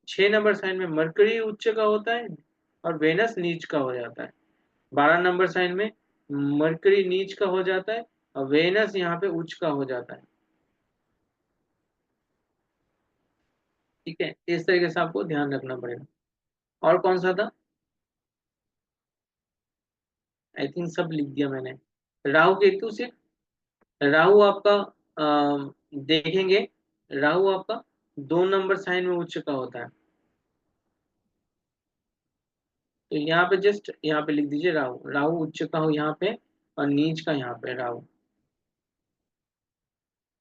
6 नंबर साइन में मरकरी उच्च का होता है और वेनस नीच का हो जाता है। 12 नंबर साइन में मरकरी नीच का हो जाता है और वेनस यहाँ पे उच्च का हो जाता है। ठीक है, इस तरीके से आपको ध्यान रखना पड़ेगा। और कौन सा था, आई थिंक सब लिख दिया मैंने। राहु केतु से, राहु आपका देखेंगे, राहु आपका 2 नंबर साइन में उच्च का होता है। तो यहाँ पे जस्ट यहाँ पे लिख दीजिए राहु, राहु उच्च का हो यहाँ पे और नीच का यहाँ पे राहु।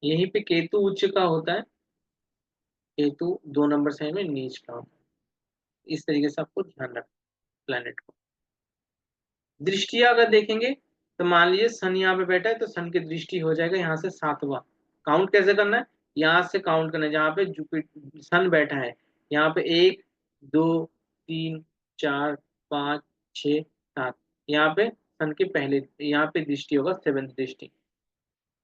यहीं पे केतु उच्च का होता है, केतु 2 नंबर साइन में नीच का होता है। इस तरीके से आपको ध्यान रखना प्लेनेट को। दृष्टिया अगर देखेंगे तो मान लीजिए सन यहाँ पे बैठा है तो सन की दृष्टि हो जाएगा यहाँ से 7वां। काउंट कैसे करना है, यहाँ से काउंट करना है, जहाँ पे जुपिटर सन बैठा है, यहाँ पे 1 2 3 4 5 6 7, यहाँ पे सन के पहले, यहाँ पे दृष्टि होगा 7th दृष्टि।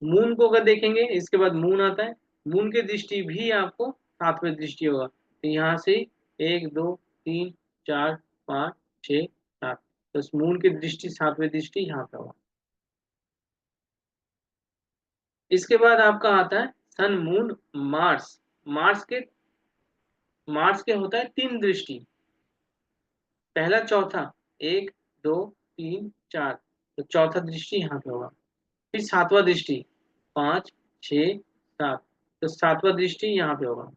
मून को अगर देखेंगे, इसके बाद मून आता है, मून की दृष्टि भी आपको 7वें दृष्टि होगा, तो यहाँ से 1 2 3 4 5 6 7, तो इस मून की दृष्टि 7वें दृष्टि यहाँ पे होगा। इसके बाद आपका आता है सन मून मार्स। मार्स के होता है 3 दृष्टि, पहला चौथा, 1 2 3 4, तो चौथा दृष्टि यहाँ पे होगा। फिर 7वां दृष्टि, 5 6 7, तो 7वां दृष्टि यहाँ पे होगा।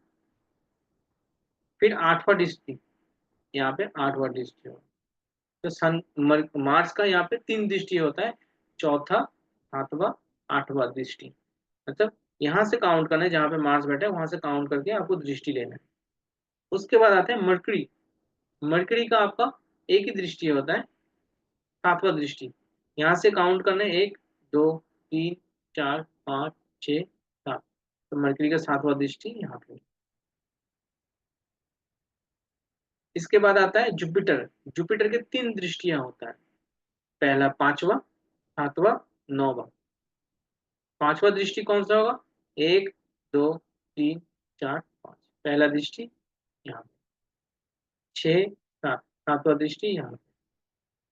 फिर 8वां दृष्टि, यहाँ पे 8वां दृष्टि होगा। तो मार्स का यहाँ पे 3 दृष्टि होता है, चौथा, 7वां, 8वां दृष्टि। मतलब यहाँ से काउंट करना है, जहाँ पे मार्स बैठा है वहां से काउंट करके आपको दृष्टि लेना है। उसके बाद आता है मरकरी। मरकरी का आपका एक ही दृष्टि होता है, 7वां दृष्टि। यहाँ से काउंट करना है, 1 2 3 4 5 6 7, तो मरकरी का 7वां दृष्टि यहाँ पे। इसके बाद आता है जुपिटर। जुपिटर के 3 दृष्टियां होता है, पहला 5वां, 7वां, 9वां। 5वां दृष्टि कौन सा होगा, 1 2 3 4 5, पहला दृष्टि यहाँ पे। 6 7, 7वां दृष्टि यहाँ पे।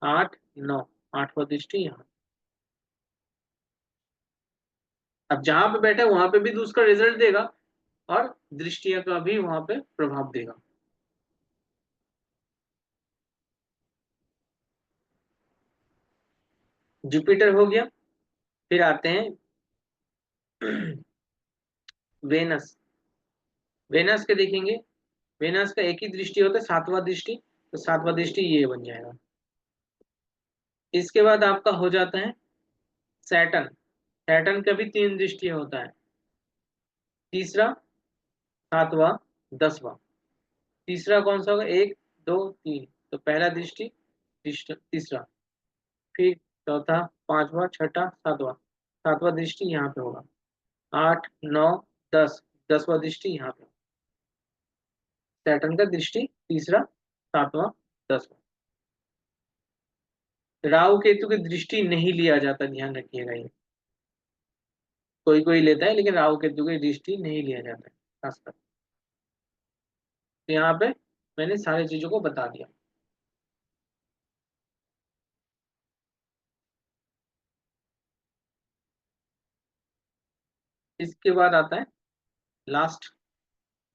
8 9, 8वां दृष्टि यहाँ। अब जहां पे बैठा है वहां पे भी तो उसका रिजल्ट देगा, और दृष्टिया का भी वहां पे प्रभाव देगा। जुपिटर हो गया। फिर आते हैं वेनस। वेनस के देखेंगे, वेनस का एक ही दृष्टि होता है, 7वां दृष्टि, तो 7वां दृष्टि ये बन जाएगा। इसके बाद आपका हो जाता है सैटर्न। सैटर्न का भी 3 दृष्टि होता है, तीसरा, 7वां, 10वां। तीसरा कौन सा होगा, 1 2 3, तो पहला दृष्टि, तीसरा, फिर चौथा, 5वां, छठा, 7वां। 7वां दृष्टि यहाँ पे होगा। 8 9 10, 10वां दृष्टि यहाँ पे। सैटर्न का दृष्टि तीसरा, 7वां, 10वां। राहु केतु की दृष्टि नहीं लिया जाता, ध्यान रखिएगा ये। कोई कोई लेता है, लेकिन राहु केतु की दृष्टि नहीं लिया जाता है खासकर। तो यहाँ पे मैंने सारी चीजों को बता दिया। इसके बाद आता है लास्ट,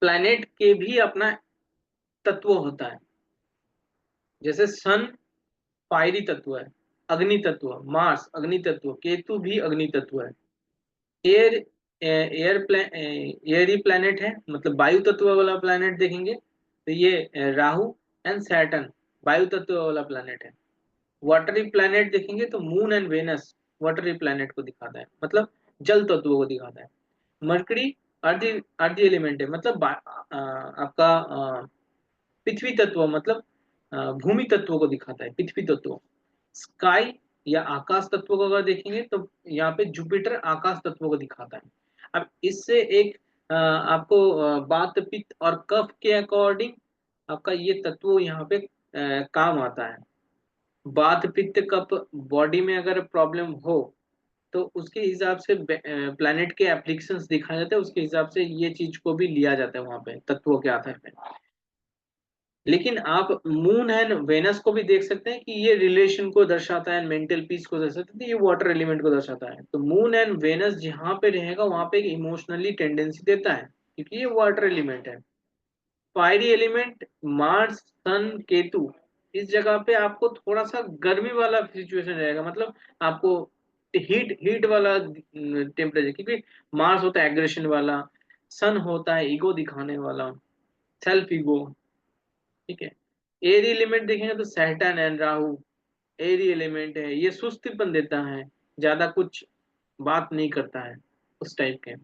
प्लैनेट के भी अपना तत्व होता है। जैसे सन फायरी तत्व है, अग्नि तत्व, मार्स अग्नि तत्व, केतु भी अग्नि तत्व है। एयर एयरी प्लैनेट है, मतलब वायु तत्व वाला प्लैनेट देखेंगे तो ये राहु एंड सैटर्न वायु तत्व वाला प्लैनेट है। वाटरी प्लैनेट देखेंगे तो moon and Venus watery planet को दिखाता है, मतलब जल तत्व को दिखाता है। मरकरी अर्थ अर्थ एलिमेंट है, मतलब आपका पृथ्वी तत्व, मतलब भूमि तत्व को दिखाता है, पृथ्वी तत्व। स्काई या आकाश तत्व को अगर देखेंगे तो यहाँ पे जुपिटर आकाश तत्व को दिखाता है। अब इससे एक आपको बात पित्त और कफ के अकॉर्डिंग आपका ये तत्व यहाँ पे काम आता है। बात पित्त कफ बॉडी में अगर प्रॉब्लम हो तो उसके हिसाब से प्लैनेट के एप्लीकेशंस दिखाए जाते हैं, उसके हिसाब से ये चीज को भी लिया जाता है वहां पे तत्वों के आधार पे। लेकिन आप मून एंड वेनस को भी देख सकते हैं कि ये रिलेशन को दर्शाता है, मेंटल पीस को दर्शाता है, तो ये वाटर एलिमेंट को दर्शाता है। तो मून एंड वेनस जहां पे रहेगा वहां पे एक इमोशनली टेंडेंसी देता है, क्योंकि ये वाटर एलिमेंट है। फायरी एलिमेंट मार्स सन केतु, इस जगह पे आपको थोड़ा सा गर्मी वाला सिचुएशन रहेगा, मतलब आपको हीट हीट वाला टेम्परेचर, क्योंकि मार्स होता है एग्रेशन वाला, सन होता है ईगो दिखाने वाला, सेल्फ ईगो। ठीक है। एरी एलिमेंट देखेंगे तो Saturn and Rahu airy element है, ये सुस्तीपन देता है, ज्यादा कुछ बात नहीं करता है उस टाइप के।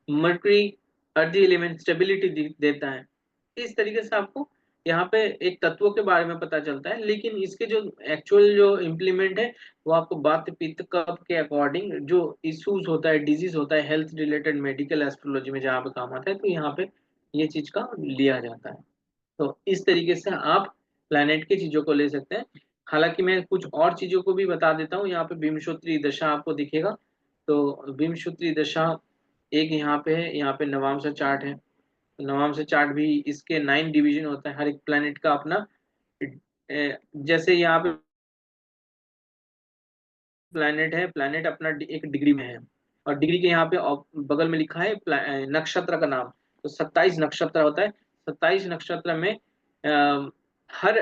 मर्क्यूरी अर्थ एलिमेंट स्टेबिलिटी देता है। इस तरीके से आपको यहाँ पे एक तत्वों के बारे में पता चलता है, लेकिन इसके जो एक्चुअल जो इम्प्लीमेंट है वो आपको वात पित्त कफ के अकॉर्डिंग जो इश्यूज होता है, डिजीज होता है, हेल्थ रिलेटेड मेडिकल एस्ट्रोलॉजी में जहाँ पे काम आता है, तो यहाँ पे ये चीज का लिया जाता है। तो इस तरीके से आप प्लैनेट की चीजों को ले सकते हैं। हालांकि मैं कुछ और चीजों को भी बता देता हूँ। यहाँ पे विमशोत्तरी दशा आपको दिखेगा। तो विमशोत्तरी दशा एक यहाँ पे है, यहाँ पे नवांश चार्ट है। नवांश चार्ट भी इसके 9 डिवीजन होता है, हर एक प्लैनेट का अपना। जैसे यहाँ पे प्लैनेट है, प्लैनेट अपना एक डिग्री में है, और डिग्री के यहाँ पे बगल में लिखा है नक्षत्र का नाम। तो 27 नक्षत्र होता है। 27 नक्षत्र में हर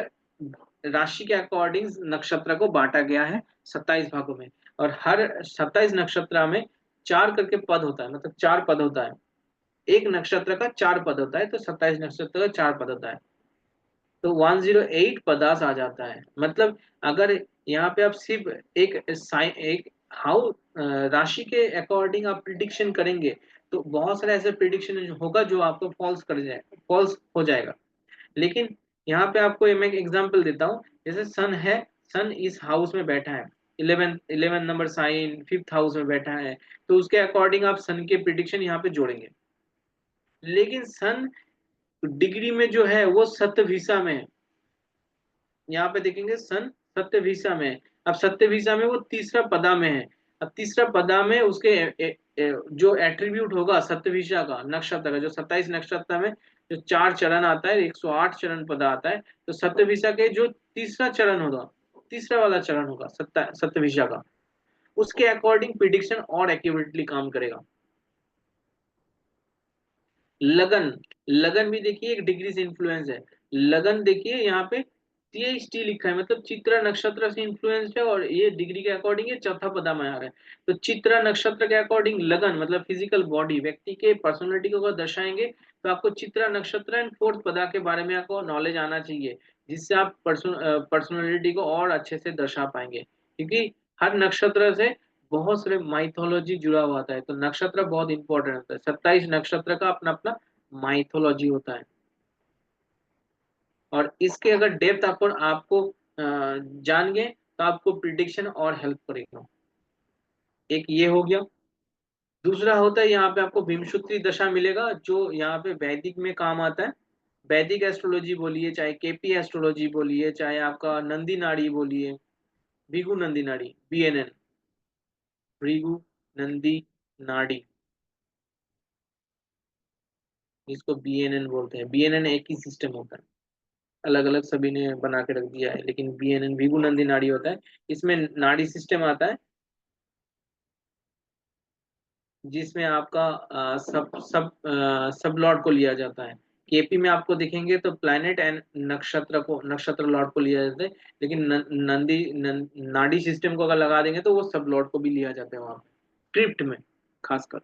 राशि के अकॉर्डिंग नक्षत्र को बांटा गया है 27 भागों में। और हर 27 नक्षत्र में 4 करके पद होता है, मतलब 4 पद होता है। एक नक्षत्र का 4 पद होता है, तो 27 नक्षत्र का 4 पद होता है। तो 108 पदार्थ आ जाता है। मतलब अगर यहाँ पे आप सिर्फ एक हाउ राशि के अकॉर्डिंग आप प्रिडिक्शन करेंगे, तो बहुत सारे ऐसे प्रिडिक्शन होगा जो आपको फॉल्स हो जाएगा। लेकिन यहाँ पे आपको मैं एक एग्जांपल देता हूँ। जैसे सन है, सन इस हाउस में बैठा है, 11 नंबर साइन 5th हाउस में बैठा है, तो उसके अकॉर्डिंग आप सन के प्रिडिक्शन यहाँ पे जोड़ेंगे। लेकिन सन डिग्री में जो है वो सत्तविसा में है। यहाँ पे देखेंगे सन सत्यभिषा में। अब सत्यभिषा में वो तीसरा पदा में है। अब तीसरा पदा में उसके जो एट्रीब्यूट होगा सत्यभिषा का नक्षत्र का, जो 27 नक्षत्र में जो 4 चरण आता है, 108 चरण पदा आता है, तो सत्यभिषा के जो तीसरा चरण होगा, तीसरा वाला चरण होगा सत्यभिषा का, उसके अकॉर्डिंग प्रिडिक्शन और एक्यूरेटली काम करेगा। लगन, लगन भी देखिए एक डिग्री से इन्फ्लुएंस है। लगन देखिए यहाँ पे THT लिखा है, मतलब चित्रा नक्षत्र से इन्फ्लुएंस है, और ये डिग्री के अकॉर्डिंग ये चौथा पदा में आ रहा है। तो चित्रा नक्षत्र के अकॉर्डिंग लगन मतलब फिजिकल बॉडी, व्यक्ति के पर्सनैलिटी को अगर दर्शाएंगे, तो आपको चित्रा नक्षत्र एंड 4th पदा के बारे में आपको नॉलेज आना चाहिए, जिससे आप पर्सनैलिटी को और अच्छे से दर्शा पाएंगे। क्योंकि हर नक्षत्र से बहुत सारे माइथोलॉजी जुड़ा हुआ होता है, तो नक्षत्र बहुत इंपॉर्टेंट होता है। 27 नक्षत्र का अपना अपना माइथोलॉजी होता है। और इसके अगर डेप्थ आपको आपको जान गए, तो आपको प्रिडिक्शन और हेल्प करेगा। एक ये हो गया। दूसरा होता है यहाँ पे आपको विमशुद्धि दशा मिलेगा, जो यहाँ पे वैदिक में काम आता है। वैदिक एस्ट्रोलॉजी बोलिए, चाहे KP एस्ट्रोलॉजी बोलिए, चाहे आपका नंदी नाड़ी बोलिए, भृगु नंदी नाड़ी, BNN, भृगु नंदी नाड़ी, जिसको BNN बोलते हैं। BNN एक ही सिस्टम होता है, अलग अलग सभी ने बना के रख दिया है, लेकिन BNN भृगु नंदी नाड़ी होता है। इसमें नाड़ी सिस्टम आता है, जिसमें आपका सब सब सब लॉर्ड को लिया जाता है। KP में आपको दिखेंगे तो प्लैनेट एंड नक्षत्र लॉर्ड को लिया जाता है। लेकिन नाड़ी सिस्टम को अगर लगा देंगे, तो वो सब लॉर्ड को भी लिया जाता है वहां पे, स्क्रिप्ट में खासकर।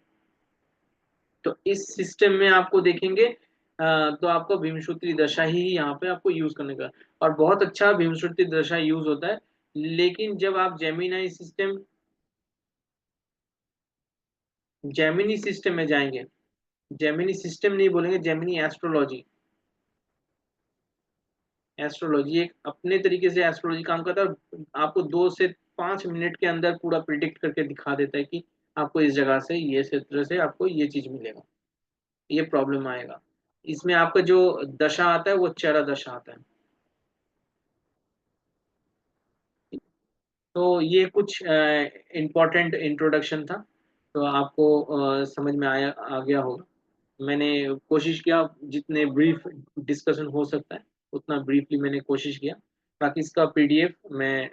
तो इस सिस्टम में आपको देखेंगे तो आपको भीमसूत्री दशा ही यहाँ पे आपको यूज करने का, और बहुत अच्छा भीमसूत्री दशा यूज होता है। लेकिन जब आप जेमिनी सिस्टम में जाएंगे, जेमिनी सिस्टम नहीं बोलेंगे, जेमिनी एस्ट्रोलॉजी। एस्ट्रोलॉजी एक अपने तरीके से एस्ट्रोलॉजी काम करता है, आपको 2 से 5 मिनट के अंदर पूरा प्रिडिक्ट करके दिखा देता है कि आपको इस जगह से ये क्षेत्र से आपको ये चीज मिलेगा, ये प्रॉब्लम आएगा। इसमें आपका जो दशा आता है वो चरा दशा आता है। तो ये कुछ इम्पोर्टेंट इंट्रोडक्शन था। तो आपको समझ में आ गया होगा। मैंने कोशिश किया जितने ब्रीफ डिस्कशन हो सकता है उतना ब्रीफली मैंने कोशिश किया। बाकी इसका PDF मैं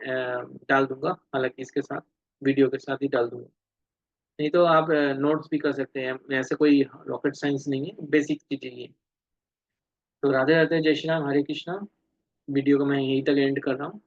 डाल दूंगा, हालांकि इसके साथ वीडियो के साथ ही डाल दूंगा। नहीं तो आप नोट्स भी कर सकते हैं, ऐसे कोई रॉकेट साइंस नहीं है, बेसिक चीजें ये। तो राधे राधे, जय श्री राम, हरे कृष्णा। वीडियो को मैं यहीं तक एंड कर रहा हूँ।